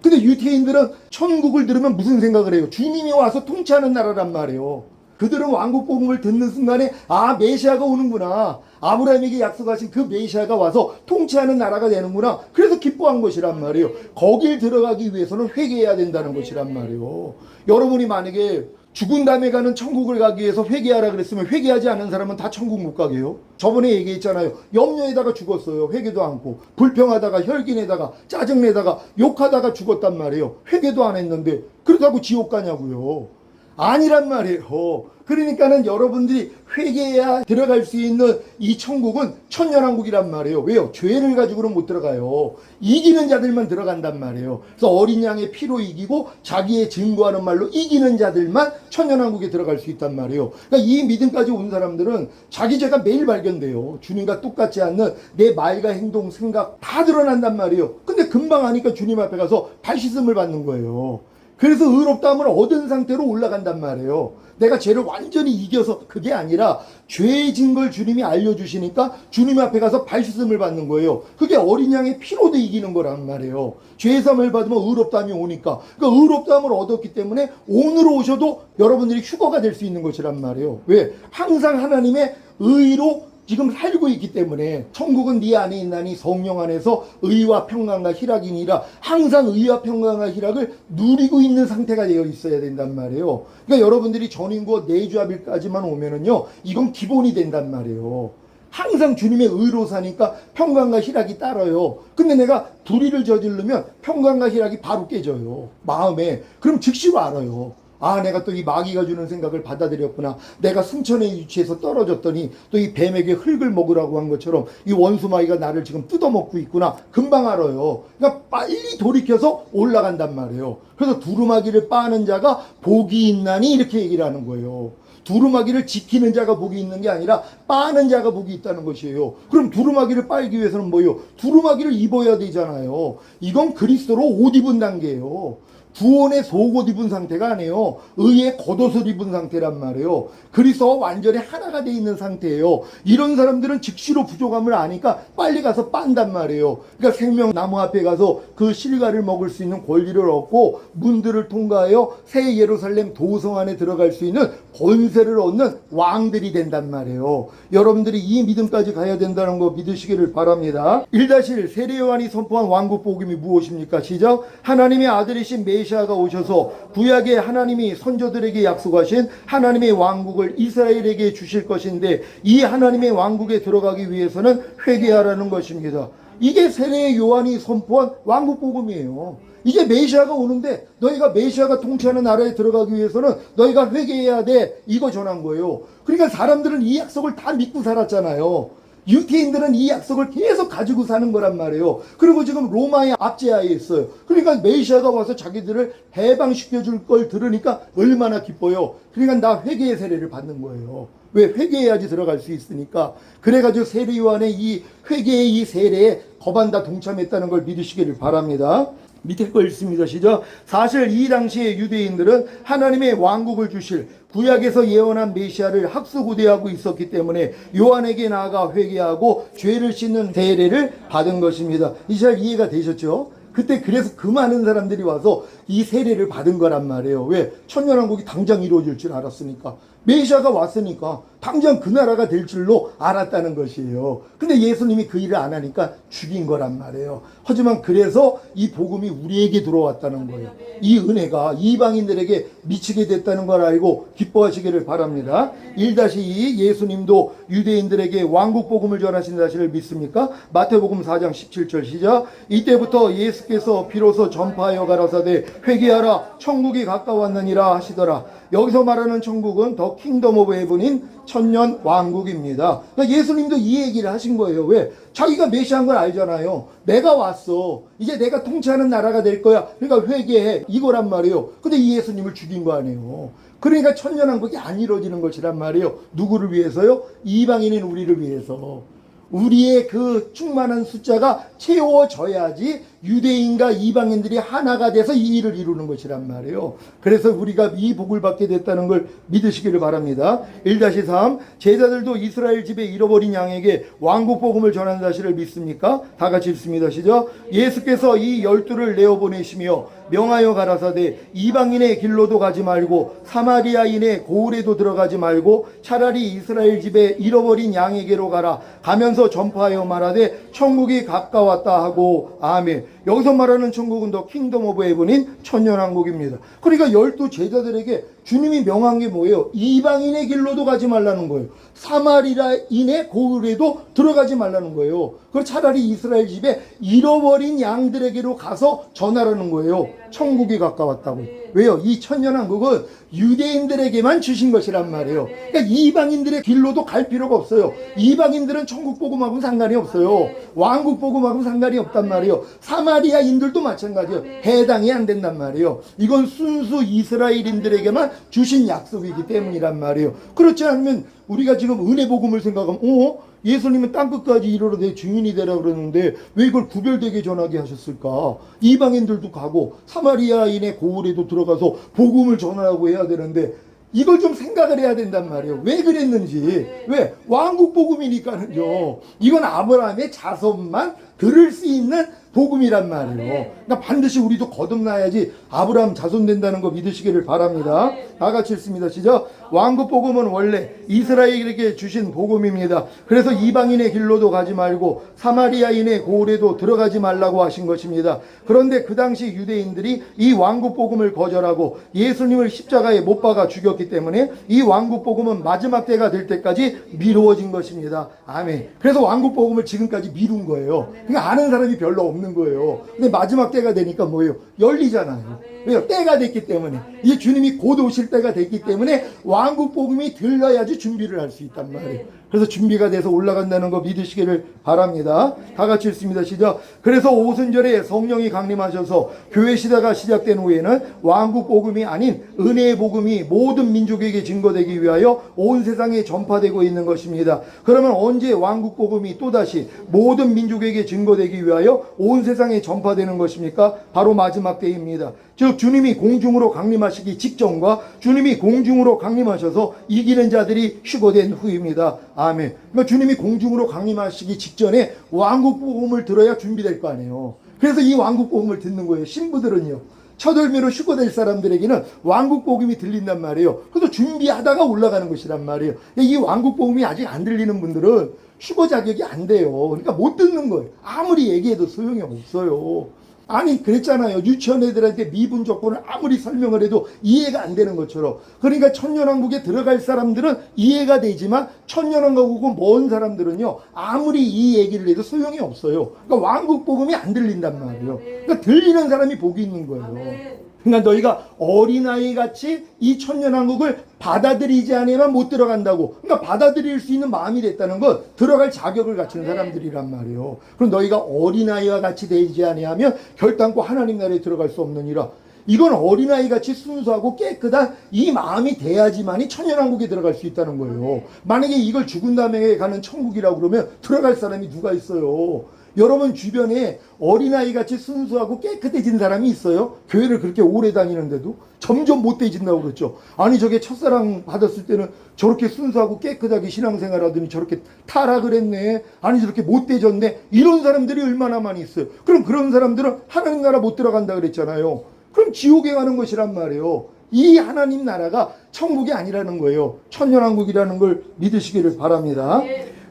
Speaker 1: 근데 유태인들은 천국을 들으면 무슨 생각을 해요? 주님이 와서 통치하는 나라란 말이에요. 그들은 왕국 복음을 듣는 순간에 아, 메시아가 오는구나. 아브라함에게 약속하신 그 메시아가 와서 통치하는 나라가 되는구나. 그래서 기뻐한 것이란 말이에요. 거길 들어가기 위해서는 회개해야 된다는 것이란 말이에요. 여러분이 만약에 죽은 다음에 가는 천국을 가기 위해서 회개하라 그랬으면 회개하지 않은 사람은 다 천국 못 가게요. 저번에 얘기했잖아요. 염려에다가 죽었어요. 회개도 않고. 불평하다가 혈기내다가 짜증내다가 욕하다가 죽었단 말이에요. 회개도 안 했는데 그렇다고 지옥 가냐고요. 아니란 말이에요. 그러니까는 여러분들이 회개해야 들어갈 수 있는 이 천국은 천년왕국이란 말이에요. 왜요? 죄를 가지고는 못 들어가요. 이기는 자들만 들어간단 말이에요. 그래서 어린 양의 피로 이기고 자기의 증거하는 말로 이기는 자들만 천년왕국에 들어갈 수 있단 말이에요. 그러니까 이 믿음까지 온 사람들은 자기 죄가 매일 발견돼요. 주님과 똑같지 않는 내 말과 행동, 생각 다 드러난단 말이에요. 근데 금방 하니까 주님 앞에 가서 발 씻음을 받는 거예요. 그래서 의롭다함을 얻은 상태로 올라간단 말이에요. 내가 죄를 완전히 이겨서 그게 아니라 죄진 걸 주님이 알려주시니까 주님 앞에 가서 발 씻음을 받는 거예요. 그게 어린 양의 피로도 이기는 거란 말이에요. 죄사함을 받으면 의롭다함이 오니까. 그러니까 의롭다함을 얻었기 때문에 오늘 오셔도 여러분들이 휴거가 될 수 있는 것이란 말이에요. 왜? 항상 하나님의 의로 지금 살고 있기 때문에 천국은 네 안에 있나니 성령 안에서 의와 평강과 희락이니라. 항상 의와 평강과 희락을 누리고 있는 상태가 되어 있어야 된단 말이에요. 그러니까 여러분들이 전인과 내주합일까지만 오면은요, 이건 기본이 된단 말이에요. 항상 주님의 의로 사니까 평강과 희락이 따라요. 근데 내가 불의를 저지르면 평강과 희락이 바로 깨져요. 마음에. 그럼 즉시로 알아요. 아, 내가 또 이 마귀가 주는 생각을 받아들였구나. 내가 승천의 위치에서 떨어졌더니 또 이 뱀에게 흙을 먹으라고 한 것처럼 이 원수 마귀가 나를 지금 뜯어먹고 있구나. 금방 알아요. 그러니까 빨리 돌이켜서 올라간단 말이에요. 그래서 두루마기를 빠는 자가 복이 있나니 이렇게 얘기를 하는 거예요. 두루마기를 지키는 자가 복이 있는 게 아니라 빠는 자가 복이 있다는 것이에요. 그럼 두루마기를 빨기 위해서는 뭐예요? 두루마기를 입어야 되잖아요. 이건 그리스도로 옷 입은 단계예요. 구원의 속옷 입은 상태가 아니에요. 의의 겉옷을 입은 상태란 말이에요. 그리스도와 완전히 하나가 돼 있는 상태예요. 이런 사람들은 즉시로 부족함을 아니까 빨리 가서 빤단 말이에요. 그러니까 생명나무 앞에 가서 그 실과를 먹을 수 있는 권리를 얻고 문들을 통과하여 새 예루살렘 도성 안에 들어갈 수 있는 권세를 얻는 왕들이 된단 말이에요. 여러분들이 이 믿음까지 가야 된다는 거 믿으시기를 바랍니다. 1-1 세례 요한이 선포한 왕국 복음이 무엇입니까? 시작. 하나님의 아들이신 메시아가 오셔서 구약의 하나님이 선조들에게 약속하신 하나님의 왕국을 이스라엘에게 주실 것인데 이 하나님의 왕국에 들어가기 위해서는 회개하라는 것입니다. 이게 세례 요한이 선포한 왕국 복음이에요. 이제 메시아가 오는데 너희가 메시아가 통치하는 나라에 들어가기 위해서는 너희가 회개해야 돼. 이거 전한 거예요. 그러니까 사람들은 이 약속을 다 믿고 살았잖아요. 유태인들은 이 약속을 계속 가지고 사는 거란 말이에요. 그리고 지금 로마의 압제하에 있어요. 그러니까 메시아가 와서 자기들을 해방시켜 줄 걸 들으니까 얼마나 기뻐요. 그러니까 나 회개의 세례를 받는 거예요. 왜? 회개해야지 들어갈 수 있으니까. 그래가지고 세례 요한의 이 회개의 이 세례에 거반다 동참했다는 걸 믿으시기를 바랍니다. 밑에 거 읽습니다. 시작. 사실 이 당시에 유대인들은 하나님의 왕국을 주실 구약에서 예언한 메시아를 학수고대하고 있었기 때문에 요한에게 나아가 회개하고 죄를 씻는 세례를 받은 것입니다. 이제 잘 이해가 되셨죠? 그때 그래서 그 많은 사람들이 와서 이 세례를 받은 거란 말이에요. 왜? 천년왕국이 당장 이루어질 줄 알았으니까. 메시아가 왔으니까 당장 그 나라가 될 줄로 알았다는 것이에요. 근데 예수님이 그 일을 안 하니까 죽인 거란 말이에요. 하지만 그래서 이 복음이 우리에게 들어왔다는 거예요. 이 은혜가 이방인들에게 미치게 됐다는 걸 알고 기뻐하시기를 바랍니다. 1-2 예수님도 유대인들에게 왕국 복음을 전하신 사실을 믿습니까? 마태복음 4장 17절 시작. 이때부터 예수께서 비로소 전파하여 가라사대 회개하라 천국이 가까웠느니라 하시더라. 여기서 말하는 천국은 더 킹덤 오브 헤븐인 천년 왕국입니다. 그러니까 예수님도 이 얘기를 하신 거예요. 왜? 자기가 메시아인 걸 알잖아요. 내가 왔어. 이제 내가 통치하는 나라가 될 거야. 그러니까 회개해. 이거란 말이에요. 근데 이 예수님을 죽인 거 아니에요. 그러니까 천년 왕국이 안 이루어지는 것이란 말이에요. 누구를 위해서요? 이방인인 우리를 위해서. 우리의 그 충만한 숫자가 채워져야지 유대인과 이방인들이 하나가 돼서 이 일을 이루는 것이란 말이에요. 그래서 우리가 이 복을 받게 됐다는 걸 믿으시기를 바랍니다. 1-3 제자들도 이스라엘 집에 잃어버린 양에게 왕국 복음을 전하는 사실을 믿습니까? 다 같이 읽습니다. 시작. 예수께서 이 12를 내어보내시며 명하여 가라사대 이방인의 길로도 가지 말고 사마리아인의 고을에도 들어가지 말고 차라리 이스라엘 집에 잃어버린 양에게로 가라. 가면서 전파하여 말하되 천국이 가까웠다 하고 아멘. 여기서 말하는 천국은 더 킹덤 오브 헤븐인 천년왕국입니다. 그러니까 12 제자들에게 주님이 명한 게 뭐예요? 이방인의 길로도 가지 말라는 거예요. 사마리아인의 고을에도 들어가지 말라는 거예요. 그리고 차라리 이스라엘 집에 잃어버린 양들에게로 가서 전하라는 거예요. 천국이 가까웠다고. 왜요? 이 천년왕국은 유대인들에게만 주신 것이란 말이에요. 그러니까 이방인들의 길로도 갈 필요가 없어요. 이방인들은 천국 복음하고는 상관이 없어요. 왕국 복음하고는 상관이 없단 말이에요. 사마리아인들도 마찬가지예요. 해당이 안 된단 말이에요. 이건 순수 이스라엘인들에게만 주신 약속이기 때문이란 말이에요. 그렇지 않으면 우리가 지금 은혜 복음을 생각하면 예수님은 땅끝까지 이르러내 증인이 되라 그러는데 왜 이걸 구별되게 전하게 하셨을까? 이방인들도 가고 사마리아인의 고을에도 들어가서 복음을 전하라고 해야 되는데 이걸 좀 생각을 해야 된단 말이에요. 왜 그랬는지. 왜? 왕국 복음이니까는요. 이건 아브라함의 자손만 들을 수 있는 복음이란 말이에요. 그러니까 반드시 우리도 거듭나야지 아브라함 자손 된다는 거 믿으시기를 바랍니다. 다 같이 읽습니다. 시작. 왕국 복음은 원래 이스라엘에게 주신 복음입니다. 그래서 이방인의 길로도 가지 말고 사마리아인의 고을에도 들어가지 말라고 하신 것입니다. 그런데 그 당시 유대인들이 이 왕국 복음을 거절하고 예수님을 십자가에 못 박아 죽였기 때문에 이 왕국 복음은 마지막 때가 될 때까지 미루어진 것입니다. 아멘. 그래서 왕국 복음을 지금까지 미룬 거예요. 그러니까 아는 사람이 별로 없는 거예요. 근데 마지막 때가 되니까 뭐예요? 열리잖아요. 왜요? 때가 됐기 때문에. 이제 주님이 곧 오실 때가 됐기 때문에 왕국 복음이 들려야지 준비를 할 수 있단 말이에요. 그래서 준비가 돼서 올라간다는 거 믿으시기를 바랍니다. 다 같이 읽습니다. 시작. 그래서 오순절에 성령이 강림하셔서 교회 시대가 시작된 후에는 왕국 복음이 아닌 은혜의 복음이 모든 민족에게 증거되기 위하여 온 세상에 전파되고 있는 것입니다. 그러면 언제 왕국 복음이 또다시 모든 민족에게 증거되기 위하여 온 세상에 전파되는 것입니까? 바로 마지막 때입니다. 즉 주님이 공중으로 강림하시기 직전과 주님이 공중으로 강림하셔서 이기는 자들이 휴거된 후입니다. 아멘. 그러니까 주님이 공중으로 강림하시기 직전에 왕국 복음을 들어야 준비될 거 아니에요. 그래서 이 왕국 복음을 듣는 거예요. 신부들은요. 첫 열매로 휴거될 사람들에게는 왕국 복음이 들린단 말이에요. 그래서 준비하다가 올라가는 것이란 말이에요. 이 왕국 복음이 아직 안 들리는 분들은 휴거 자격이 안 돼요. 그러니까 못 듣는 거예요. 아무리 얘기해도 소용이 없어요. 아니 그랬잖아요. 유치원 애들한테 미분 조건을 아무리 설명을 해도 이해가 안 되는 것처럼. 그러니까 천년왕국에 들어갈 사람들은 이해가 되지만 천년왕국은 먼 사람들은요 아무리 이 얘기를 해도 소용이 없어요. 그러니까 왕국 복음이 안 들린단 말이에요. 그러니까 들리는 사람이 복이 있는 거예요. 그러니까 너희가 어린아이 같이 이 천년왕국을 받아들이지 않으면 못 들어간다고. 그러니까 받아들일 수 있는 마음이 됐다는 건 들어갈 자격을 갖춘 사람들이란 말이에요. 그럼 너희가 어린아이와 같이 되지 아니하면 결단코 하나님 나라에 들어갈 수 없느니라. 이건 어린아이 같이 순수하고 깨끗한 이 마음이 돼야지만이 천년왕국에 들어갈 수 있다는 거예요. 만약에 이걸 죽은 다음에 가는 천국이라고 그러면 들어갈 사람이 누가 있어요? 여러분 주변에 어린아이같이 순수하고 깨끗해진 사람이 있어요? 교회를 그렇게 오래 다니는데도 점점 못돼진다고 그랬죠. 아니 저게 첫사랑 받았을 때는 저렇게 순수하고 깨끗하게 신앙생활 하더니 저렇게 타락을 했네. 아니 저렇게 못돼졌네. 이런 사람들이 얼마나 많이 있어요. 그럼 그런 사람들은 하나님 나라 못 들어간다 그랬잖아요. 그럼 지옥에 가는 것이란 말이에요. 이 하나님 나라가 천국이 아니라는 거예요. 천년왕국이라는 걸 믿으시기를 바랍니다.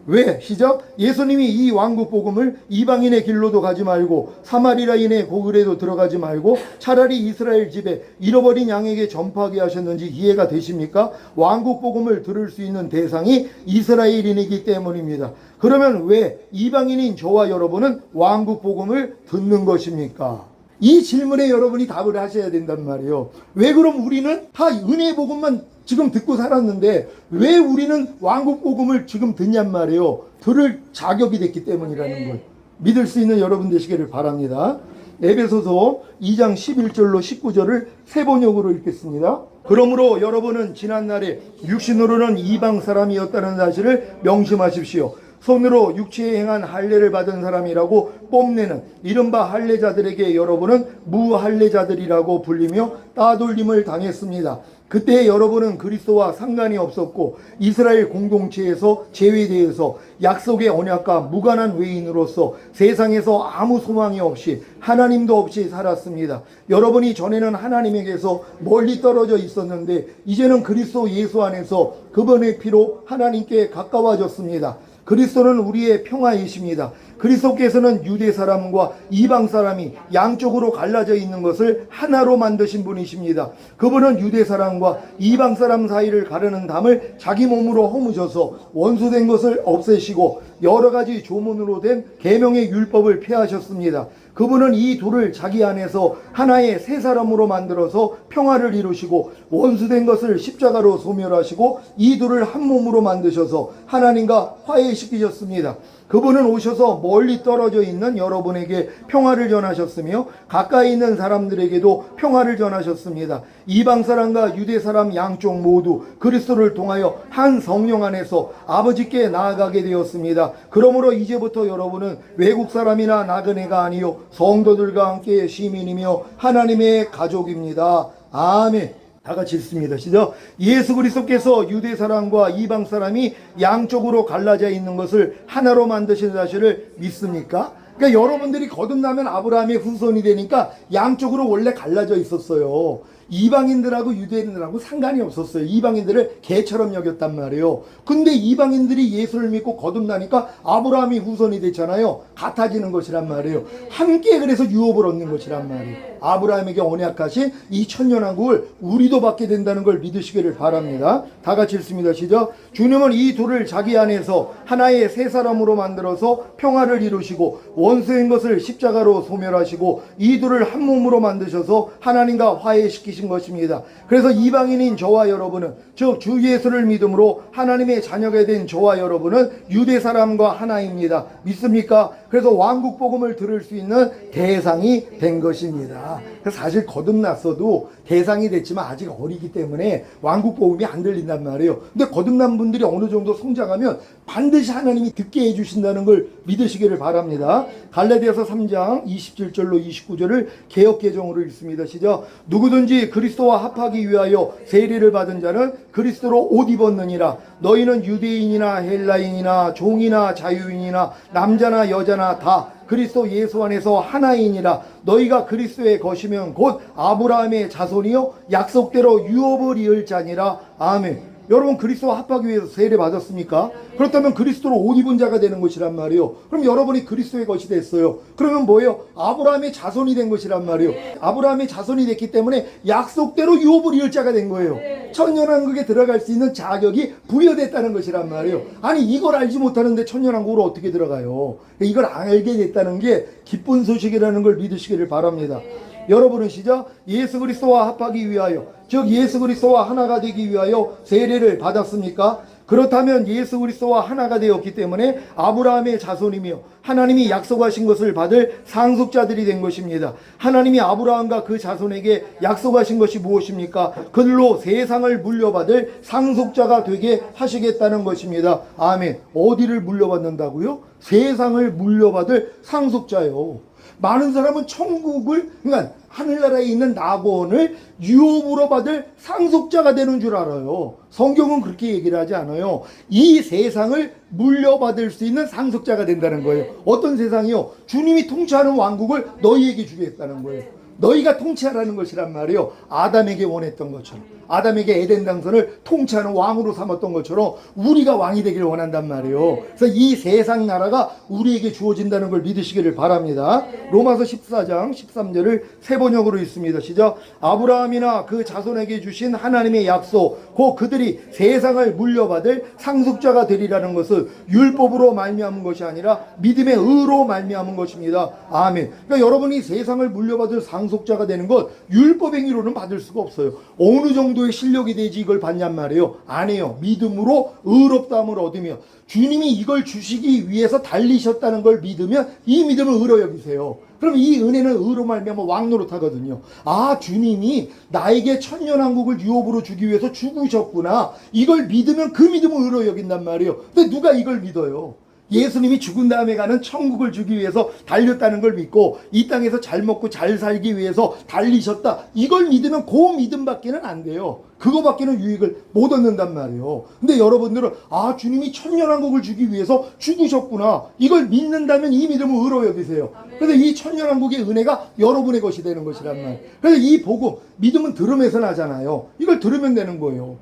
Speaker 1: 왜? 시작. 예수님이 이 왕국 복음을 이방인의 길로도 가지 말고 사마리아인의 고을에도 들어가지 말고 차라리 이스라엘 집에 잃어버린 양에게 전파하게 하셨는지 이해가 되십니까? 왕국 복음을 들을 수 있는 대상이 이스라엘인이기 때문입니다. 그러면 왜 이방인인 저와 여러분은 왕국 복음을 듣는 것입니까? 이 질문에 여러분이 답을 하셔야 된단 말이에요. 왜 그럼 우리는 다 은혜의 복음만 지금 듣고 살았는데 왜 우리는 왕국 복음을 지금 듣냔 말이에요. 들을 자격이 됐기 때문이라는 걸 믿을 수 있는 여러분 되시기를 바랍니다. 에베소서 2장 11절로 19절을 세 번역으로 읽겠습니다. 그러므로 여러분은 지난날에 육신으로는 이방 사람이었다는 사실을 명심하십시오. 손으로 육체에 행한 할례를 받은 사람이라고 뽐내는 이른바 할례자들에게 여러분은 무할례자들이라고 불리며 따돌림을 당했습니다. 그때 여러분은 그리스도와 상관이 없었고 이스라엘 공동체에서 제외되어서 약속의 언약과 무관한 외인으로서 세상에서 아무 소망이 없이 하나님도 없이 살았습니다. 여러분이 전에는 하나님에게서 멀리 떨어져 있었는데 이제는 그리스도 예수 안에서 그분의 피로 하나님께 가까워졌습니다. 그리스도는 우리의 평화이십니다. 그리스도께서는 유대 사람과 이방 사람이 양쪽으로 갈라져 있는 것을 하나로 만드신 분이십니다. 그분은 유대 사람과 이방 사람 사이를 가르는 담을 자기 몸으로 허무셔서 원수된 것을 없애시고 여러 가지 조문으로 된 계명의 율법을 폐하셨습니다. 그분은 이 둘을 자기 안에서 하나의 새 사람으로 만들어서 평화를 이루시고 원수된 것을 십자가로 소멸하시고 이 둘을 한 몸으로 만드셔서 하나님과 화해시키셨습니다. 그분은 오셔서 멀리 떨어져 있는 여러분에게 평화를 전하셨으며 가까이 있는 사람들에게도 평화를 전하셨습니다. 이방 사람과 유대 사람 양쪽 모두 그리스도를 통하여 한 성령 안에서 아버지께 나아가게 되었습니다. 그러므로 이제부터 여러분은 외국 사람이나 나그네가 아니요 성도들과 함께 시민이며 하나님의 가족입니다. 아멘. 다 같이 읽습니다. 시작. 예수 그리스도께서 유대 사람과 이방 사람이 양쪽으로 갈라져 있는 것을 하나로 만드신 사실을 믿습니까? 그러니까 여러분들이 거듭나면 아브라함의 후손이 되니까 양쪽으로 원래 갈라져 있었어요. 이방인들하고 유대인들하고 상관이 없었어요. 이방인들을 개처럼 여겼단 말이에요. 근데 이방인들이 예수를 믿고 거듭나니까 아브라함이 후손이 됐잖아요. 같아지는 것이란 말이에요. 함께 그래서 유업을 얻는 것이란 말이에요. 아브라함에게 언약하신 이 천년왕국을 우리도 받게 된다는 걸 믿으시기를 바랍니다. 다 같이 읽습니다. 시작. 주님은 이 둘을 자기 안에서 하나의 새 사람으로 만들어서 평화를 이루시고 원수인 것을 십자가로 소멸하시고 이 둘을 한 몸으로 만드셔서 하나님과 화해시키신 것입니다. 그래서 이방인인 저와 여러분은 즉 주 예수를 믿음으로 하나님의 자녀가 된 저와 여러분은 유대 사람과 하나입니다. 믿습니까? 그래서 왕국 복음을 들을 수 있는 대상이 된 것입니다. 그래서 사실 거듭났어도 대상이 됐지만 아직 어리기 때문에 왕국 복음이 안 들린단 말이에요. 근데 거듭난 분들이 어느 정도 성장하면 반드시 하나님이 듣게 해주신다는 걸 믿으시기를 바랍니다. 갈라디아서 3장 27절로 29절을 개역개정으로 읽습니다. 시작. 누구든지 그리스도와 합하기 위하여 세례를 받은 자는 그리스도로 옷 입었느니라. 너희는 유대인이나 헬라인이나 종이나 자유인이나 남자나 여자나 다 그리스도 예수 안에서 하나이니라. 너희가 그리스도의 것이면 곧 아브라함의 자손이요 약속대로 유업을 이을 자니라. 아멘. 여러분 그리스도와 합하기 위해서 세례 받았습니까? 그렇다면 그리스도로 옷 입은 자가 되는 것이란 말이에요. 그럼 여러분이 그리스도의 것이 됐어요. 그러면 뭐예요? 아브라함의 자손이 된 것이란 말이에요. 아브라함의 자손이 됐기 때문에 약속대로 유업을 이을 자가 된 거예요. 천년왕국에 들어갈 수 있는 자격이 부여됐다는 것이란 말이에요. 아니 이걸 알지 못하는데 천년왕국으로 어떻게 들어가요? 이걸 알게 됐다는 게 기쁜 소식이라는 걸 믿으시기를 바랍니다. 여러분은 시작. 예수 그리스도와 합하기 위하여 즉 예수 그리스도와 하나가 되기 위하여 세례를 받았습니까? 그렇다면 예수 그리스도와 하나가 되었기 때문에 아브라함의 자손이며 하나님이 약속하신 것을 받을 상속자들이 된 것입니다. 하나님이 아브라함과 그 자손에게 약속하신 것이 무엇입니까? 그들로 세상을 물려받을 상속자가 되게 하시겠다는 것입니다. 아멘. 어디를 물려받는다고요? 세상을 물려받을 상속자요. 많은 사람은 천국을, 그러니까 하늘나라에 있는 낙원을 유업으로 받을 상속자가 되는 줄 알아요. 성경은 그렇게 얘기를 하지 않아요. 이 세상을 물려받을 수 있는 상속자가 된다는 거예요. 어떤 세상이요? 주님이 통치하는 왕국을 너희에게 주겠다는 거예요. 너희가 통치하라는 것이란 말이에요. 아담에게 원했던 것처럼, 아담에게 에덴 당선을 통치하는 왕으로 삼았던 것처럼 우리가 왕이 되기를 원한단 말이에요. 그래서 이 세상 나라가 우리에게 주어진다는 걸 믿으시기를 바랍니다. 로마서 14장 13절을 새 번역으로 읽습니다. 시작. 아브라함이나 그 자손에게 주신 하나님의 약속 곧 그들이 세상을 물려받을 상속자가 되리라는 것은 율법으로 말미암은 것이 아니라 믿음의 의로 말미암은 것입니다. 아멘. 그러니까 여러분이 세상을 물려받을 상속자가 되는 것 율법 행위로는 받을 수가 없어요. 어느 정도의 실력이 되지 이걸 받냔 말이에요. 아니에요. 믿음으로 의롭다함을 얻으며 주님이 이걸 주시기 위해서 달리셨다는 걸 믿으면 이 믿음을 의로 여기세요. 그럼 이 은혜는 의로 말미암아 왕노릇하거든요. 아, 주님이 나에게 천년왕국을 유업으로 주기 위해서 죽으셨구나. 이걸 믿으면 그 믿음을 의로 여긴단 말이에요. 근데 누가 이걸 믿어요? 예수님이 죽은 다음에 가는 천국을 주기 위해서 달렸다는 걸 믿고 이 땅에서 잘 먹고 잘 살기 위해서 달리셨다. 이걸 믿으면 그 믿음밖에는 안 돼요. 그거밖에는 유익을 못 얻는단 말이에요. 근데 여러분들은 주님이 천년왕국을 주기 위해서 죽으셨구나. 이걸 믿는다면 이 믿음을 의로 여기세요. 그래서 이 천년왕국의 은혜가 여러분의 것이 되는 것이란 말이에요. 그래서 이 복음, 믿음은 들음에서 나잖아요. 이걸 들으면 되는 거예요.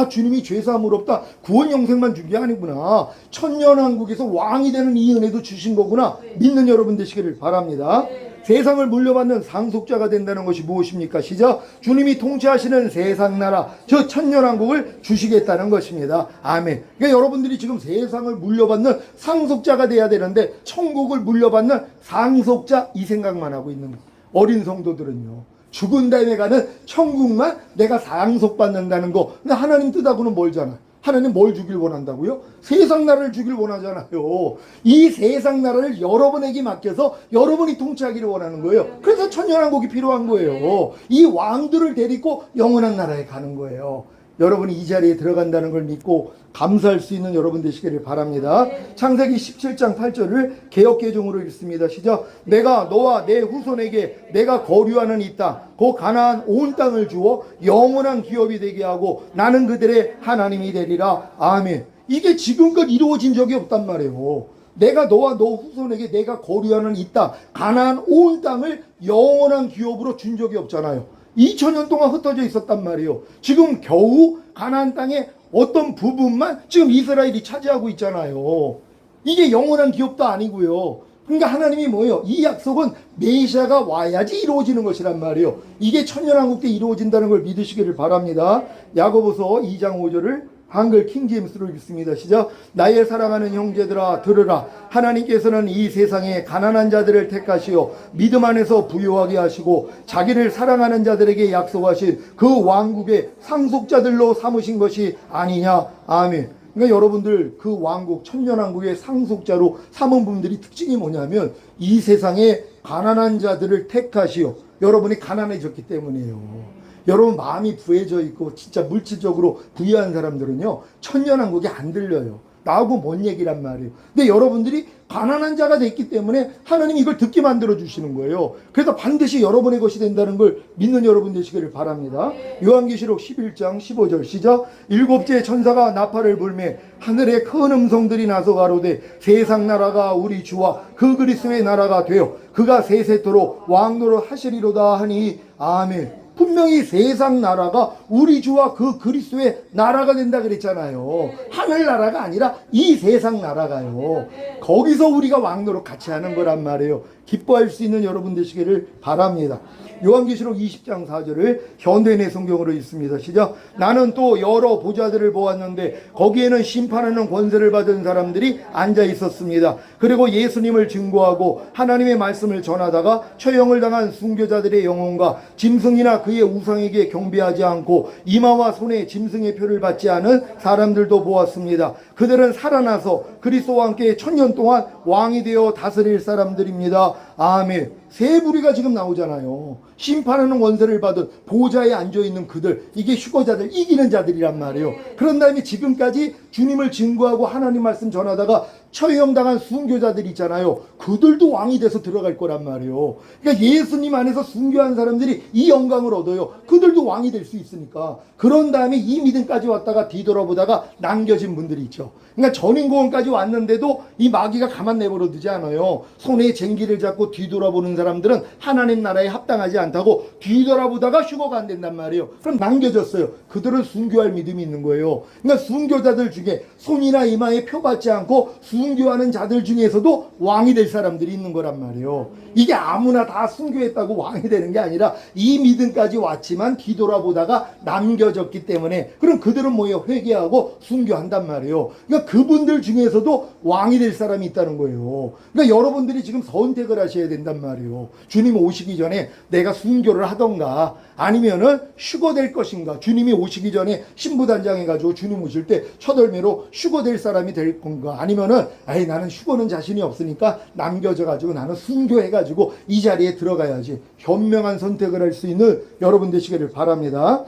Speaker 1: 주님이 죄사함을 없다. 구원 영생만 준 게 아니구나. 천년왕국에서 왕이 되는 이 은혜도 주신 거구나. 믿는 여러분 되시기를 바랍니다. 세상을 물려받는 상속자가 된다는 것이 무엇입니까? 시작. 주님이 통치하시는 세상 나라, 저 천년왕국을 주시겠다는 것입니다. 아멘. 그러니까 여러분들이 지금 세상을 물려받는 상속자가 돼야 되는데 천국을 물려받는 상속자 이 생각만 하고 있는 거예요. 어린 성도들은요. 죽은 다음에 가는 천국만 내가 상속받는다는 거. 근데 하나님 뜻하고는 멀잖아. 하나님 뭘 주길 원한다고요? 세상 나라를 주길 원하잖아요. 이 세상 나라를 여러분에게 맡겨서 여러분이 통치하기를 원하는 거예요. 그래서 천년왕국이 필요한 거예요. 이 왕들을 데리고 영원한 나라에 가는 거예요. 여러분이 이 자리에 들어간다는 걸 믿고 감사할 수 있는 여러분 되시기를 바랍니다. 창세기 17장 8절을 개역개정으로 읽습니다. 시작. 내가 너와 내 후손에게 내가 거류하는 이 땅, 그 가나안 온 땅을 주어 영원한 기업이 되게 하고 나는 그들의 하나님이 되리라. 아멘. 이게 지금껏 이루어진 적이 없단 말이에요. 내가 너와 너 후손에게 내가 거류하는 이 땅, 가나안 온 땅을 영원한 기업으로 준 적이 없잖아요. 2000년 동안 흩어져 있었단 말이에요. 지금 겨우 가나안 땅의 어떤 부분만 지금 이스라엘이 차지하고 있잖아요. 이게 영원한 기업도 아니고요. 그러니까 하나님이 뭐예요? 이 약속은 메시아가 와야지 이루어지는 것이란 말이에요. 이게 천년왕국 때 이루어진다는 걸 믿으시기를 바랍니다. 야고보서 2장 5절을 한글 킹제임스로 읽습니다. 시작. 나의 사랑하는 형제들아 들으라. 하나님께서는 이 세상에 가난한 자들을 택하시어 믿음 안에서 부유하게 하시고 자기를 사랑하는 자들에게 약속하신 그 왕국의 상속자들로 삼으신 것이 아니냐. 아멘. 그러니까 여러분들 그 왕국 천년왕국의 상속자로 삼은 분들이 특징이 뭐냐면 이 세상에 가난한 자들을 택하시어 여러분이 가난해졌기 때문이에요. 여러분 마음이 부해져 있고 진짜 물질적으로 부유한 사람들은요 천년왕국이 안 들려요. 나하고 뭔 얘기란 말이에요. 근데 여러분들이 가난한 자가 됐기 때문에 하나님이 이걸 듣게 만들어 주시는 거예요. 그래서 반드시 여러분의 것이 된다는 걸 믿는 여러분 되시기를 바랍니다. 요한계시록 11장 15절 시작. 일곱째 천사가 나팔을 불매 하늘에 큰 음성들이 나서 가로되 세상 나라가 우리 주와 그 그리스도의 나라가 되어 그가 세세토록 왕노릇 하시리로다 하니 아멘. 분명히 세상 나라가 우리 주와 그 그리스도의 나라가 된다 그랬잖아요. 하늘나라가 아니라 이 세상 나라가요. 거기서 우리가 왕노릇 같이 하는 거란 말이에요. 기뻐할 수 있는 여러분 되시기를 바랍니다. 요한계시록 20장 4절을 현대인의 성경으로 읽습니다. 시작. 나는 또 여러 보좌들을 보았는데 거기에는 심판하는 권세를 받은 사람들이 앉아 있었습니다. 그리고 예수님을 증거하고 하나님의 말씀을 전하다가 처형을 당한 순교자들의 영혼과 짐승이나 그의 우상에게 경배하지 않고 이마와 손에 짐승의 표를 받지 않은 사람들도 보았습니다. 그들은 살아나서 그리스도와 함께 천년 동안 왕이 되어 다스릴 사람들입니다. 아멘. 세 부류가 지금 나오잖아요. 심판하는 원세를 받은 보좌에 앉아있는 그들, 이게 휴거자들, 이기는 자들이란 말이에요. 그런 다음에 지금까지 주님을 증거하고 하나님 말씀 전하다가 처형당한 순교자들 있잖아요. 그들도 왕이 돼서 들어갈 거란 말이에요. 그러니까 예수님 안에서 순교한 사람들이 이 영광을 얻어요. 그들도 왕이 될 수 있으니까. 그런 다음에 이 믿음까지 왔다가 뒤돌아보다가 남겨진 분들이 있죠. 그러니까 전인공원까지 왔는데도 이 마귀가 가만 내버려 두지 않아요. 손에 쟁기를 잡고 뒤돌아보는 사람들은 하나님 나라에 합당하지 않다고 뒤돌아보다가 휴거가 안 된단 말이에요. 그럼 남겨졌어요. 그들은 순교할 믿음이 있는 거예요. 그러니까 순교자들 중에 손이나 이마에 표 받지 않고 순교하는 자들 중에서도 왕이 될 사람들이 있는 거란 말이에요. 이게 아무나 다 순교했다고 왕이 되는 게 아니라 이 믿음까지 왔지만 뒤돌아보다가 남겨졌기 때문에 그럼 그들은 뭐예요? 회개하고 순교한단 말이에요. 그러니까 그분들 중에서도 왕이 될 사람이 있다는 거예요. 그러니까 여러분들이 지금 선택을 하셔야 된단 말이에요. 주님 오시기 전에 내가 순교를 하던가 아니면은 휴거될 것인가. 주님이 오시기 전에 신부단장해가지고 주님 오실 때 첫얼매로 휴거될 사람이 될 건가. 아니면은 나는 휴거는 자신이 없으니까 남겨져가지고 나는 순교해가지고 이 자리에 들어가야지. 현명한 선택을 할 수 있는 여러분 되시기를 바랍니다.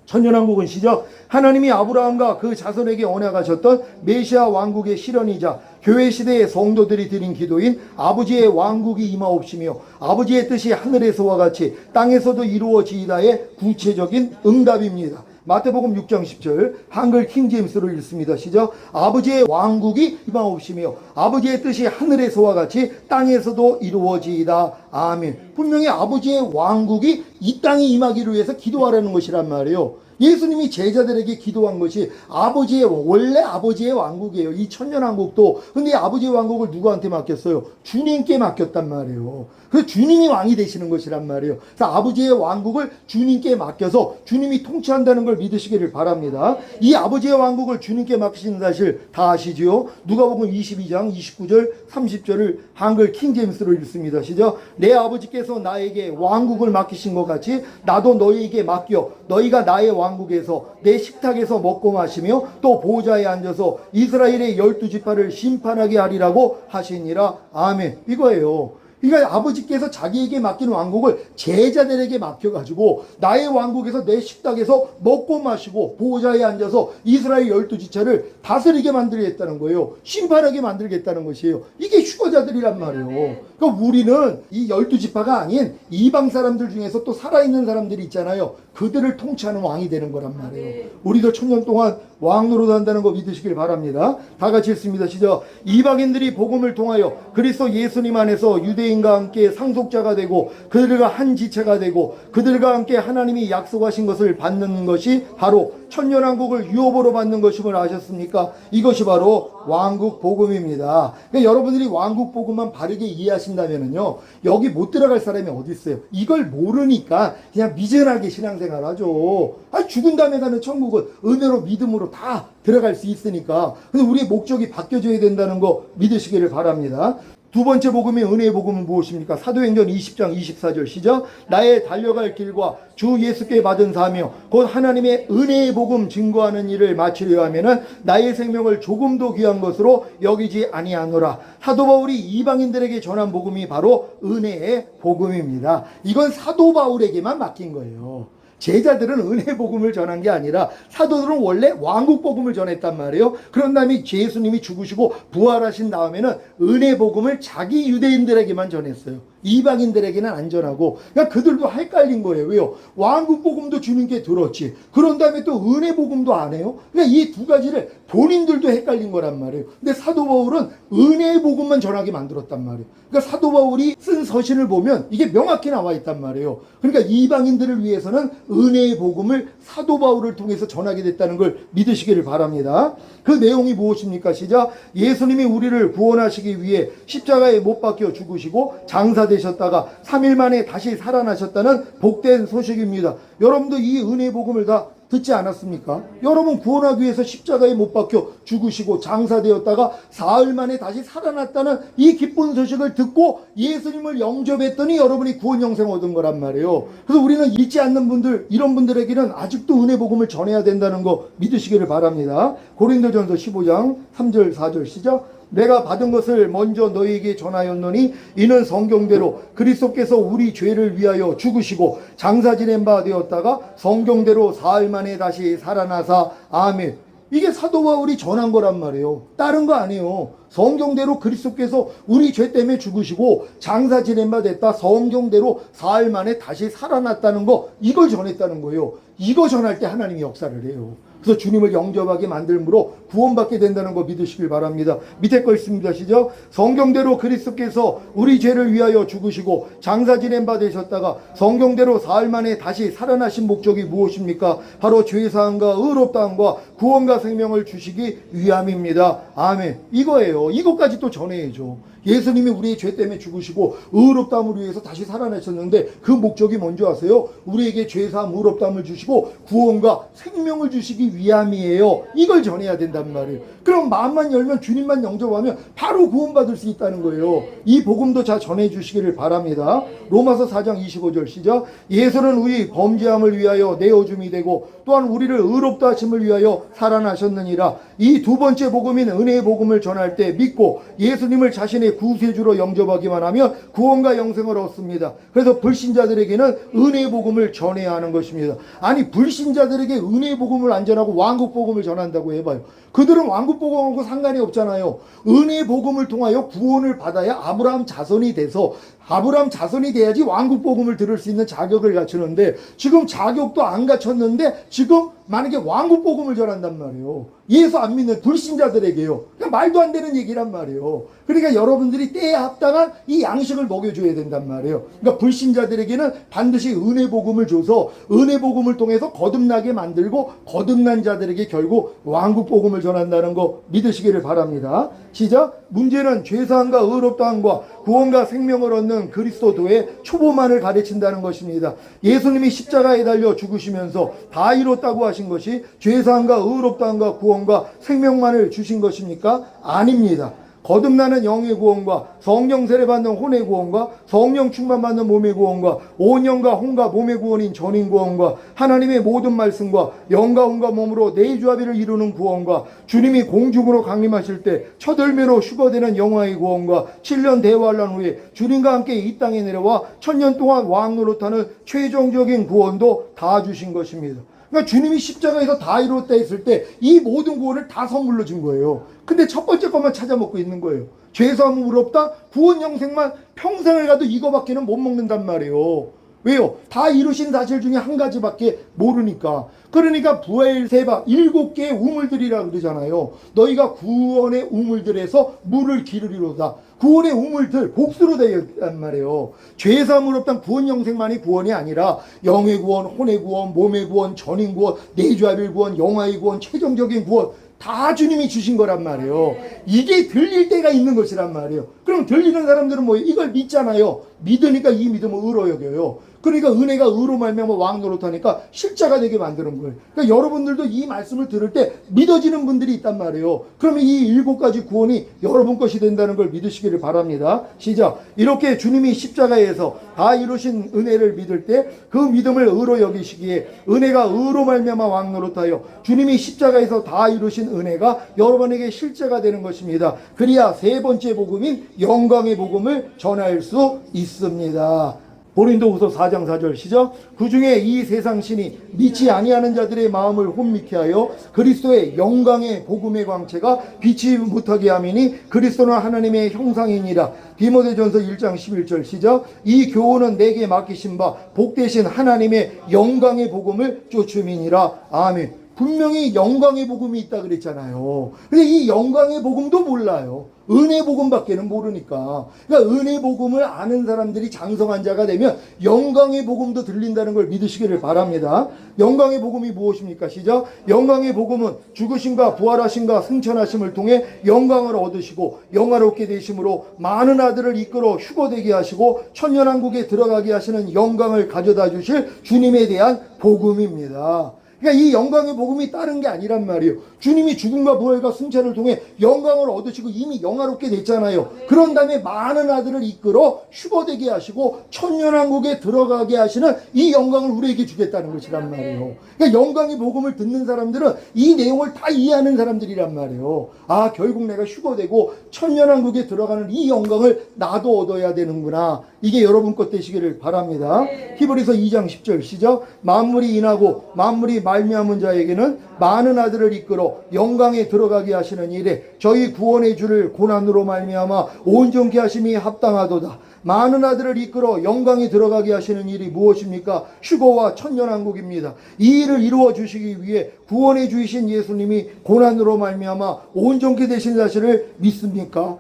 Speaker 1: 천년왕국은 시작. 하나님이 아브라함과 그 자손에게 언약하셨던 메시아 왕국의 실현이자 교회 시대의 성도들이 드린 기도인 아버지의 왕국이 임하옵시며 아버지의 뜻이 하늘에서와 같이 땅에서도 이루어지이다의 구체적인 응답입니다. 마태복음 6장 10절 한글 킹제임스로 읽습니다. 시작. 아버지의 왕국이 임하옵시며 아버지의 뜻이 하늘에서와 같이 땅에서도 이루어지이다. 아멘. 분명히 아버지의 왕국이 이 땅에 임하기를 위해서 기도하라는 것이란 말이에요. 예수님이 제자들에게 기도한 것이 원래 아버지의 왕국이에요. 이 천년왕국도. 근데 아버지의 왕국을 누구한테 맡겼어요? 주님께 맡겼단 말이에요. 그래서 주님이 왕이 되시는 것이란 말이에요. 그래서 아버지의 왕국을 주님께 맡겨서 주님이 통치한다는 걸 믿으시기를 바랍니다. 이 아버지의 왕국을 주님께 맡기신 사실 다 아시지요? 누가복음 22장 29절 30절을 한글 킹제임스로 읽습니다. 시작. 내 아버지께서 나에게 왕국을 맡기신 것 같이 나도 너희에게 맡겨 너희가 나의 왕국에서 내 식탁에서 먹고 마시며 또 보좌에 앉아서 이스라엘의 12지파를 심판하게 하리라고 하시니라. 아멘. 이거예요. 그러니까 아버지께서 자기에게 맡긴 왕국을 제자들에게 맡겨가지고 나의 왕국에서 내 식탁에서 먹고 마시고 보좌에 앉아서 이스라엘 12지파를 다스리게 만들겠다는 거예요. 심판하게 만들겠다는 것이에요. 이게 휴거자들이란 말이에요. 그러니까 우리는 이 12지파가 아닌 이방 사람들 중에서 또 살아있는 사람들이 있잖아요. 그들을 통치하는 왕이 되는 거란 말이에요. 우리도 천년 동안 왕 노릇한다는 거 믿으시길 바랍니다. 다 같이 읽습니다. 시작. 이방인들이 복음을 통하여 그리스도 예수님 안에서 유대인과 함께 상속자가 되고 그들과 한 지체가 되고 그들과 함께 하나님이 약속하신 것을 받는 것이 바로 천년왕국을 유업으로 받는 것임을 아셨습니까? 이것이 바로 왕국 복음입니다. 그러니까 여러분들이 왕국 복음만 바르게 이해하신다면요, 여기 못 들어갈 사람이 어디 있어요? 이걸 모르니까 그냥 미전하게 신앙생활 하죠. 죽은 다음에 가는 천국은 은혜로 믿음으로 다 들어갈 수 있으니까. 근데 우리의 목적이 바뀌어져야 된다는 거 믿으시기를 바랍니다. 두 번째 복음의 은혜의 복음은 무엇입니까? 사도행전 20장 24절 시작. 나의 달려갈 길과 주 예수께 받은 사명 곧 하나님의 은혜의 복음 증거하는 일을 마치려 하면은 나의 생명을 조금도 귀한 것으로 여기지 아니하노라. 사도 바울이 이방인들에게 전한 복음이 바로 은혜의 복음입니다. 이건 사도 바울에게만 맡긴 거예요. 제자들은 은혜 복음을 전한 게 아니라 사도들은 원래 왕국 복음을 전했단 말이에요. 그런 다음에 예수님이 죽으시고 부활하신 다음에는 은혜 복음을 자기 유대인들에게만 전했어요. 이방인들에게는 안 전하고. 그러니까 그들도 헷갈린 거예요. 왜요? 왕국 복음도 주님께 들었지. 그런 다음에 또 은혜 복음도 안 해요. 그러니까 이 두 가지를 본인들도 헷갈린 거란 말이에요. 근데 사도 바울은 은혜의 복음만 전하게 만들었단 말이에요. 그러니까 사도 바울이 쓴 서신을 보면 이게 명확히 나와 있단 말이에요. 그러니까 이방인들을 위해서는 은혜의 복음을 사도 바울을 통해서 전하게 됐다는 걸 믿으시기를 바랍니다. 그 내용이 무엇입니까? 시작. 예수님이 우리를 구원하시기 위해 십자가에 못 박혀 죽으시고 장사되셨다가 3일 만에 다시 살아나셨다는 복된 소식입니다. 여러분도 이 은혜의 복음을 다 듣지 않았습니까? 여러분 구원하기 위해서 십자가에 못 박혀 죽으시고 장사되었다가 사흘 만에 다시 살아났다는 이 기쁜 소식을 듣고 예수님을 영접했더니 여러분이 구원 영생 얻은 거란 말이에요. 그래서 우리는 잊지 않는 분들, 이런 분들에게는 아직도 은혜 복음을 전해야 된다는 거 믿으시기를 바랍니다. 고린도전서 15장 3절 4절 시작. 내가 받은 것을 먼저 너희에게 전하였노니 이는 성경대로 그리스도께서 우리 죄를 위하여 죽으시고 장사 지낸 바 되었다가 성경대로 사흘 만에 다시 살아나사. 아멘. 이게 사도 바울이 전한 거란 말이에요. 다른 거 아니에요. 성경대로 그리스도께서 우리 죄 때문에 죽으시고 장사 지낸 바 됐다. 성경대로 사흘 만에 다시 살아났다는 거, 이걸 전했다는 거예요. 이거 전할 때 하나님이 역사를 해요. 그래서 주님을 영접하게 만들므로 구원받게 된다는 거 믿으시길 바랍니다. 밑에 거 있습니다. 시작. 성경대로 그리스도께서 우리 죄를 위하여 죽으시고 장사 지낸 바 되셨다가 성경대로 사흘 만에 다시 살아나신 목적이 무엇입니까? 바로 죄사함과 의롭다함과 구원과 생명을 주시기 위함입니다. 아멘. 이거예요. 이것까지 또 전해야죠. 예수님이 우리의 죄 때문에 죽으시고 의롭다함을 위해서 다시 살아나셨는데 그 목적이 뭔지 아세요? 우리에게 죄사함, 의롭다함을 주시고 구원과 생명을 주시기 위함이에요. 이걸 전해야 된단 말이에요. 그럼 마음만 열면, 주님만 영접하면 바로 구원받을 수 있다는 거예요. 이 복음도 잘 전해주시기를 바랍니다. 로마서 4장 25절 시작. 예수는 우리 범죄함을 위하여 내어줌이 되고 또한 우리를 의롭다 하심을 위하여 살아나셨느니라. 이 두 번째 복음인 은혜의 복음을 전할 때 믿고 예수님을 자신의 구세주로 영접하기만 하면 구원과 영생을 얻습니다. 그래서 불신자들에게는 은혜의 복음을 전해야 하는 것입니다. 아니, 불신자들에게 은혜의 복음을 안 전하고 왕국 복음을 전한다고 해봐요. 그들은 왕국 복음하고 상관이 없잖아요. 은혜의 복음을 통하여 구원을 받아야 아브라함 자손이 돼서, 아브라함 자손이 돼야지 왕국 복음을 들을 수 있는 자격을 갖추는데, 지금 자격도 안 갖췄는데 지금 만약에 왕국 복음을 전한단 말이에요. 예수 안 믿는 불신자들에게요. 그러니까 말도 안 되는 얘기란 말이에요. 그러니까 여러분들이 때에 합당한 이 양식을 먹여줘야 된단 말이에요. 그러니까 불신자들에게는 반드시 은혜 복음을 줘서 은혜 복음을 통해서 거듭나게 만들고, 거듭난 자들에게 결국 왕국 복음을 전한다는 거 믿으시기를 바랍니다. 시작. 문제는 죄사함과 의롭다함과 구원과 생명을 얻는 그리스도도의 초보만을 가르친다는 것입니다. 예수님이 십자가에 달려 죽으시면서 다 이뤘다고 하신 것이 죄사함과 의롭다함과 구원과 생명만을 주신 것입니까? 아닙니다. 거듭나는 영의 구원과 성령 세례받는 혼의 구원과 성령 충만받는 몸의 구원과 온영과 혼과 몸의 구원인 전인 구원과 하나님의 모든 말씀과 영과 혼과 몸으로 내주합의를 이루는 구원과 주님이 공중으로 강림하실 때 첫 열매로 휴거되는 영화의 구원과 7년 대환란 후에 주님과 함께 이 땅에 내려와 1000년 동안 왕 노릇하는 최종적인 구원도 다 주신 것입니다. 그러니까 주님이 십자가에서 다 이뤘다 했을 때 이 모든 구원을 다 선물로 준 거예요. 근데 첫 번째 것만 찾아먹고 있는 거예요. 죄사함은 의롭다, 구원 영생만 평생을 가도 이거밖에는 못 먹는단 말이에요. 왜요? 다 이루신 사실 중에 한 가지밖에 모르니까. 그러니까 부활 세바 7개의 우물들이라 그러잖아요. 너희가 구원의 우물들에서 물을 기르리로다. 구원의 우물들 복수로 되어 있단 말이에요. 죄사함을 없단 구원 영생만이 구원이 아니라 영의 구원, 혼의 구원, 몸의 구원, 전인 구원, 내주합일 구원, 영화의 구원, 최종적인 구원 다 주님이 주신 거란 말이에요. 이게 들릴 때가 있는 것이란 말이에요. 그럼 들리는 사람들은 뭐예요? 이걸 믿잖아요. 믿으니까 이 믿음을 의로 여겨요. 그러니까 은혜가 의로 말미암아 왕 노릇하니까 실자가 되게 만드는 거예요. 그러니까 여러분들도 이 말씀을 들을 때 믿어지는 분들이 있단 말이에요. 그러면 이 7가지 구원이 여러분 것이 된다는 걸 믿으시기를 바랍니다. 시작. 이렇게 주님이 십자가에서 다 이루신 은혜를 믿을 때 그 믿음을 의로 여기시기에 은혜가 의로 말미암아 왕 노릇하여 주님이 십자가에서 다 이루신 은혜가 여러분에게 실제가 되는 것입니다. 그래야 세 번째 복음인 영광의 복음을 전할 수 있습니다. 고린도후서 4장 4절 시작. 그 중에 이 세상 신이 믿지 아니하는 자들의 마음을 혼미케 하여 그리스도의 영광의 복음의 광채가 빛이 못하게 함이니 그리스도는 하나님의 형상이니라. 디모데전서 1장 11절 시작. 이 교훈은 내게 맡기신 바 복되신 하나님의 영광의 복음을 쫓음이니라. 아멘. 분명히 영광의 복음이 있다 그랬잖아요. 근데 이 영광의 복음도 몰라요. 은혜 복음밖에는 모르니까. 그러니까 은혜 복음을 아는 사람들이 장성한 자가 되면 영광의 복음도 들린다는 걸 믿으시기를 바랍니다. 영광의 복음이 무엇입니까? 시작. 영광의 복음은 죽으심과 부활하심과 승천하심을 통해 영광을 얻으시고 영화롭게 되심으로 많은 아들을 이끌어 휴거되게 하시고 천년왕국에 들어가게 하시는 영광을 가져다 주실 주님에 대한 복음입니다. 그러니까 이 영광의 복음이 다른 게 아니란 말이에요. 주님이 죽음과 부활과 승천을 통해 영광을 얻으시고 이미 영화롭게 됐잖아요. 그런 다음에 많은 아들을 이끌어 휴거되게 하시고 천년왕국에 들어가게 하시는 이 영광을 우리에게 주겠다는 것이란 말이에요. 그러니까 영광의 복음을 듣는 사람들은 이 내용을 다 이해하는 사람들이란 말이에요. 아, 결국 내가 휴거되고 천년왕국에 들어가는 이 영광을 나도 얻어야 되는구나. 이게 여러분 것 되시기를 바랍니다. 히브리서 2장 10절 시작. 만물이 인하고 만물이 말미암은 자에게는 많은 아들을 이끌어 영광에 들어가게 하시는 일에 저희 구원의 주를 고난으로 말미암아 온전케 하심이 합당하도다. 많은 아들을 이끌어 영광에 들어가게 하시는 일이 무엇입니까? 휴거와 천년왕국입니다. 이 일을 이루어 주시기 위해 구원의 주이신 예수님이 고난으로 말미암아 온전케 되신 사실을 믿습니까?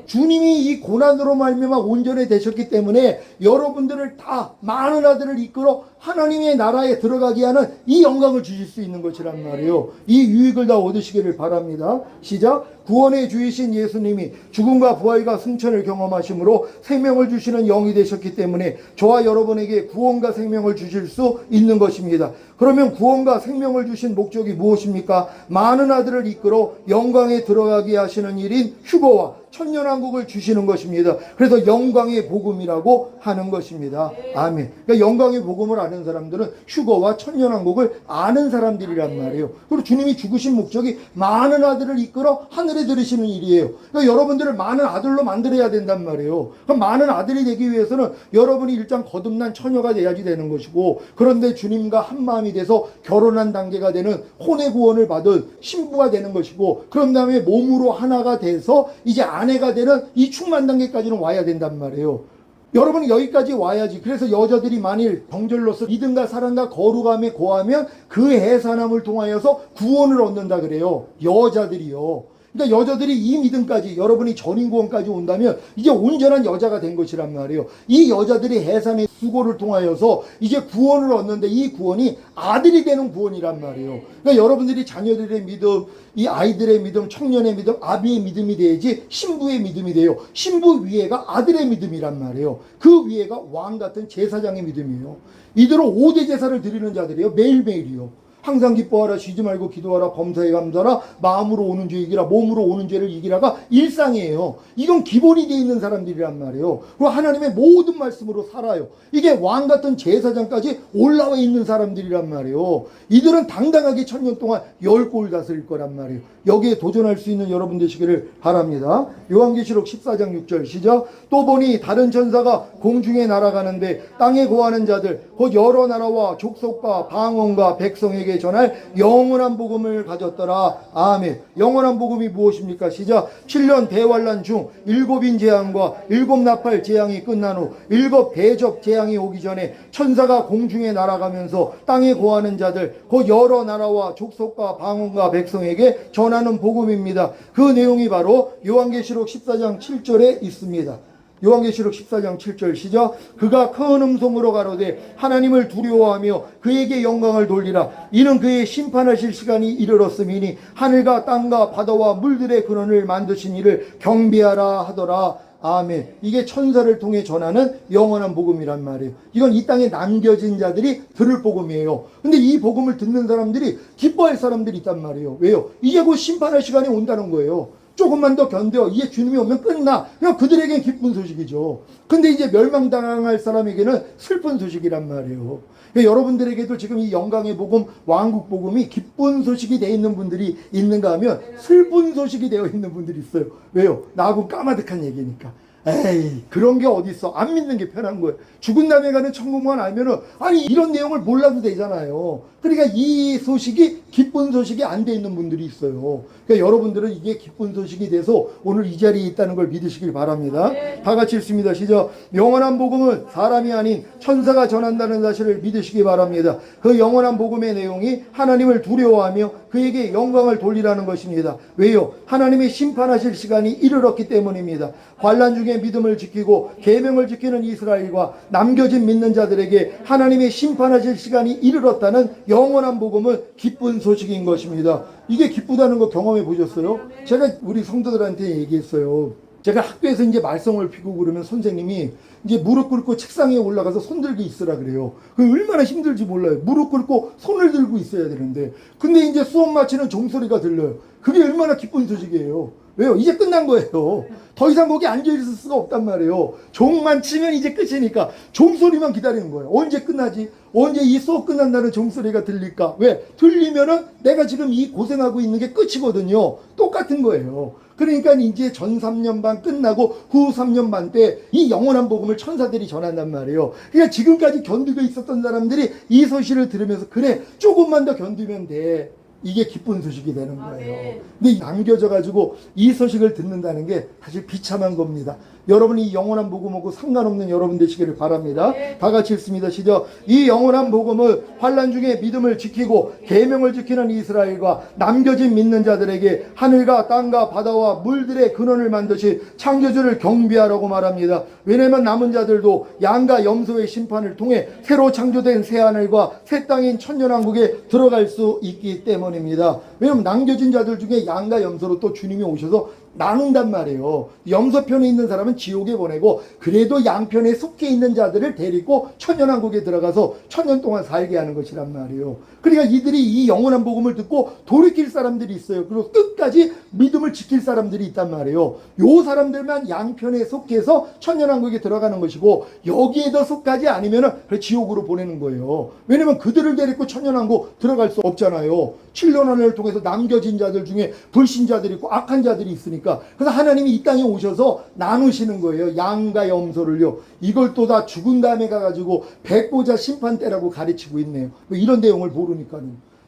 Speaker 1: 주님이 이 고난으로 말미암아 온전히 되셨기 때문에 여러분들을 다 많은 아들을 이끌어 하나님의 나라에 들어가게 하는 이 영광을 주실 수 있는 것이란 말이에요. 이 유익을 다 얻으시기를 바랍니다. 시작. 구원의 주이신 예수님이 죽음과 부활과 승천을 경험하심으로 생명을 주시는 영이 되셨기 때문에 저와 여러분에게 구원과 생명을 주실 수 있는 것입니다. 그러면 구원과 생명을 주신 목적이 무엇입니까? 많은 아들을 이끌어 영광에 들어가게 하시는 일인 휴거와 천년왕국을 주시는 것입니다. 그래서 영광의 복음이라고 하는 것입니다. 아멘. 그러니까 영광의 복음을 아는 사람들은 휴거와 천년왕국을 아는 사람들이란 말이에요. 그리고 주님이 죽으신 목적이 많은 아들을 이끌어 하늘에 들으시는 일이에요. 그러니까 여러분들을 많은 아들로 만들어야 된단 말이에요. 그럼 많은 아들이 되기 위해서는 여러분이 일단 거듭난 처녀가 돼야지 되는 것이고, 그런데 주님과 한 마음이 돼서 결혼한 단계가 되는 혼의 구원을 받은 신부가 되는 것이고, 그런 다음에 몸으로 하나가 돼서 이제 아내가 되는 이 충만 단계까지는 와야 된단 말이에요. 여러분이 여기까지 와야지. 그래서 여자들이 만일 정절로서 믿음과 사랑과 거룩함에 고하면 그 해산함을 통하여서 구원을 얻는다 그래요. 여자들이요. 그러니까 여자들이 이 믿음까지, 여러분이 전인구원까지 온다면 이제 온전한 여자가 된 것이란 말이에요. 이 여자들이 해산의 수고를 통하여서 이제 구원을 얻는데, 이 구원이 아들이 되는 구원이란 말이에요. 그러니까 여러분들이 자녀들의 믿음, 이 아이들의 믿음, 청년의 믿음, 아비의 믿음이 돼야지 신부의 믿음이 돼요. 신부 위에가 아들의 믿음이란 말이에요. 그 위에가 왕 같은 제사장의 믿음이에요. 이대로 5대 제사를 드리는 자들이에요. 매일매일이요. 항상 기뻐하라, 쉬지 말고 기도하라, 범사에 감사하라, 마음으로 오는 죄 이기라, 몸으로 오는 죄를 이기라가 일상이에요. 이건 기본이 되어 있는 사람들이란 말이에요. 그리고 하나님의 모든 말씀으로 살아요. 이게 왕 같은 제사장까지 올라와 있는 사람들이란 말이에요. 이들은 당당하게 1000년 동안 10골 다스릴 거란 말이에요. 여기에 도전할 수 있는 여러분 되시기를 바랍니다. 요한계시록 14장 6절 시작. 또 보니 다른 천사가 공중에 날아가는데 땅에 거하는 자들 곧 여러 나라와 족속과 방언과 백성에게 전할 영원한 복음을 가졌더라. 아멘. 영원한 복음이 무엇입니까? 시작. 7년 대환란 중 7인 재앙과 7 나팔 재앙이 끝난 후 7 대접 재앙이 오기 전에 천사가 공중에 날아가면서 땅에 거하는 자들 곧 여러 나라와 족속과 방언과 백성에게 전하는 복음입니다. 그 내용이 바로 요한계시록 14장 7절에 있습니다. 요한계시록 14장 7절 시작. 그가 큰 음성으로 가로되 하나님을 두려워하며 그에게 영광을 돌리라. 이는 그의 심판하실 시간이 이르렀음이니 하늘과 땅과 바다와 물들의 근원을 만드신 이를 경배하라 하더라. 아멘. 이게 천사를 통해 전하는 영원한 복음이란 말이에요. 이건 이 땅에 남겨진 자들이 들을 복음이에요. 근데 이 복음을 듣는 사람들이 기뻐할 사람들이 있단 말이에요. 왜요? 이제 곧 심판할 시간이 온다는 거예요. 조금만 더 견뎌. 이제 주님이 오면 끝나. 그냥 그들에겐 기쁜 소식이죠. 근데 이제 멸망당할 사람에게는 슬픈 소식이란 말이에요. 그러니까 여러분들에게도 지금 이 영광의 복음, 왕국 복음이 기쁜 소식이 되어 있는 분들이 있는가 하면 슬픈 소식이 되어 있는 분들이 있어요. 왜요? 나하고 까마득한 얘기니까. 에이, 그런 게 어딨어. 안 믿는 게 편한 거예요. 죽은 다음에 가는 천국만 알면은, 아니, 이런 내용을 몰라도 되잖아요. 그러니까 이 소식이 기쁜 소식이 안 돼 있는 분들이 있어요. 그러니까 여러분들은 이게 기쁜 소식이 돼서 오늘 이 자리에 있다는 걸 믿으시길 바랍니다. 다 같이 읽습니다. 시작. 영원한 복음은 사람이 아닌 천사가 전한다는 사실을 믿으시기 바랍니다. 그 영원한 복음의 내용이 하나님을 두려워하며 그에게 영광을 돌리라는 것입니다. 왜요? 하나님의 심판하실 시간이 이르렀기 때문입니다. 환난 중에 믿음을 지키고 계명을 지키는 이스라엘과 남겨진 믿는 자들에게 하나님의 심판하실 시간이 이르렀다는 영원한 복음은 기쁜 소식인 것입니다. 이게 기쁘다는 거 경험해 보셨어요? 제가 우리 성도들한테 얘기했어요. 제가 학교에서 이제 말썽을 피고 그러면 선생님이 이제 무릎 꿇고 책상에 올라가서 손 들고 있으라 그래요. 그 얼마나 힘들지 몰라요. 무릎 꿇고 손을 들고 있어야 되는데. 근데 이제 수업 마치는 종소리가 들려요. 그게 얼마나 기쁜 소식이에요. 왜요? 이제 끝난 거예요. 더 이상 거기 앉아있을 수가 없단 말이에요. 종만 치면 이제 끝이니까 종소리만 기다리는 거예요. 언제 끝나지? 언제 이 수업 끝난다는 종소리가 들릴까? 왜? 들리면은 내가 지금 이 고생하고 있는 게 끝이거든요. 똑같은 거예요. 그러니까 이제 전 3년 반 끝나고 후 3년 반 때 이 영원한 복음을 천사들이 전한단 말이에요. 그러니까 지금까지 견디고 있었던 사람들이 이 소식을 들으면서 그래, 조금만 더 견디면 돼. 이게 기쁜 소식이 되는 거예요. 근데 남겨져가지고 이 소식을 듣는다는 게 사실 비참한 겁니다. 여러분이 영원한 복음하고 상관없는 여러분 되시기를 바랍니다. 다 같이 읽습니다. 시작. 이 영원한 복음을 환난 중에 믿음을 지키고 계명을 지키는 이스라엘과 남겨진 믿는 자들에게 하늘과 땅과 바다와 물들의 근원을 만드신 창조주를 경배하라고 말합니다. 왜냐하면 남은 자들도 양과 염소의 심판을 통해 새로 창조된 새하늘과 새 땅인 천년왕국에 들어갈 수 있기 때문입니다. 왜냐하면 남겨진 자들 중에 양과 염소로 또 주님이 오셔서 나눈단 말이에요. 염소편에 있는 사람은 지옥에 보내고 그래도 양편에 속해 있는 자들을 데리고 천년왕국에 들어가서 천년 동안 살게 하는 것이란 말이에요. 그러니까 이들이 이 영원한 복음을 듣고 돌이킬 사람들이 있어요. 그리고 끝까지 믿음을 지킬 사람들이 있단 말이에요. 요 사람들만 양편에 속해서 천년왕국에 들어가는 것이고 여기에도 속하지 않으면 지옥으로 보내는 거예요. 왜냐면 그들을 데리고 천년왕국 들어갈 수 없잖아요. 7년원을 통해서 남겨진 자들 중에 불신자들이 있고 악한 자들이 있으니까. 그래서 하나님이 이 땅에 오셔서 나누시는 거예요. 양과 염소를요. 이걸 또 다 죽은 다음에 가가지고 백보자 심판 때라고 가르치고 있네요. 이런 내용을 모르니까요.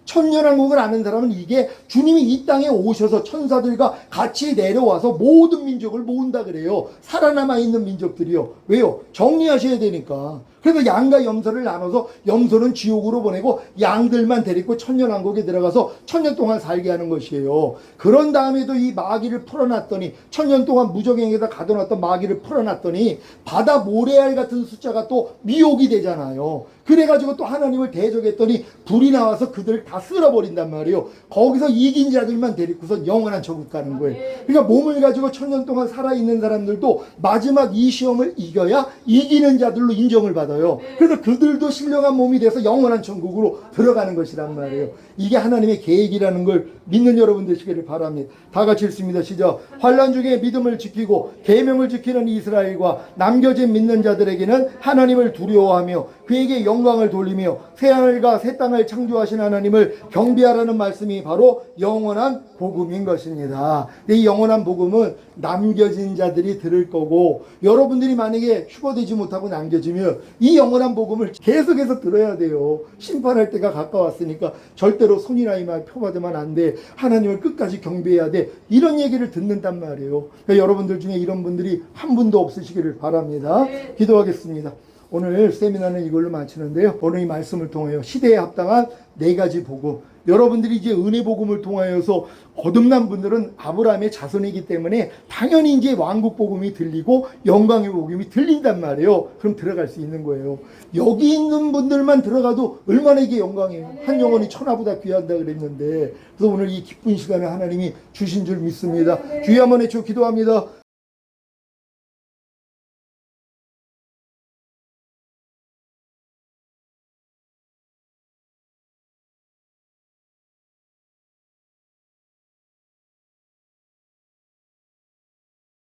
Speaker 1: 천년왕국을 아는 사람은 이게 주님이 이 땅에 오셔서 천사들과 같이 내려와서 모든 민족을 모은다 그래요. 살아남아 있는 민족들이요. 왜요? 정리하셔야 되니까. 그래서 양과 염소를 나눠서 염소는 지옥으로 보내고 양들만 데리고 천년왕국에 들어가서 천년 동안 살게 하는 것이에요. 그런 다음에도 이 마귀를 풀어놨더니 천년 동안 무적행에다 가둬놨던 마귀를 풀어놨더니 바다 모래알 같은 숫자가 또 미혹이 되잖아요. 그래가지고 또 하나님을 대적했더니 불이 나와서 그들을 다 쓸어버린단 말이에요. 거기서 이긴 자들만 데리고서 영원한 천국 가는 거예요. 그러니까 몸을 가지고 천년 동안 살아있는 사람들도 마지막 이 시험을 이겨야 이기는 자들로 인정을 받아요. 그래서 그들도 신령한 몸이 돼서 영원한 천국으로 들어가는 것이란 말이에요. 이게 하나님의 계획이라는 걸 믿는 여러분 되시기를 바랍니다. 다 같이 읽습니다. 시작. 환난 중에 믿음을 지키고 계명을 지키는 이스라엘과 남겨진 믿는 자들에게는 하나님을 두려워하며 그에게 영광을 돌리며 새하늘과 새 땅을 창조하신 하나님을 경배하라는 말씀이 바로 영원한 복음인 것입니다. 이 영원한 복음은 남겨진 자들이 들을 거고 여러분들이 만약에 휴거되지 못하고 남겨지면 이 영원한 복음을 계속해서 들어야 돼요. 심판할 때가 가까웠으니까 절대로 손이나 이마 표받으면 안 돼. 하나님을 끝까지 경배해야 돼. 이런 얘기를 듣는단 말이에요. 그러니까 여러분들 중에 이런 분들이 한 분도 없으시기를 바랍니다. 기도하겠습니다. 오늘 세미나는 이걸로 마치는데요. 오늘 이 말씀을 통하여 시대에 합당한 4가지 복음, 여러분들이 이제 은혜 복음을 통하여서 거듭난 분들은 아브라함의 자손이기 때문에 당연히 이제 왕국 복음이 들리고 영광의 복음이 들린단 말이에요. 그럼 들어갈 수 있는 거예요. 여기 있는 분들만 들어가도 얼마나 이게 영광이에요. 한 영혼이 천하보다 귀한다 그랬는데, 그래서 오늘 이 기쁜 시간을 하나님이 주신 줄 믿습니다. 주여 한번 해줘 기도합니다.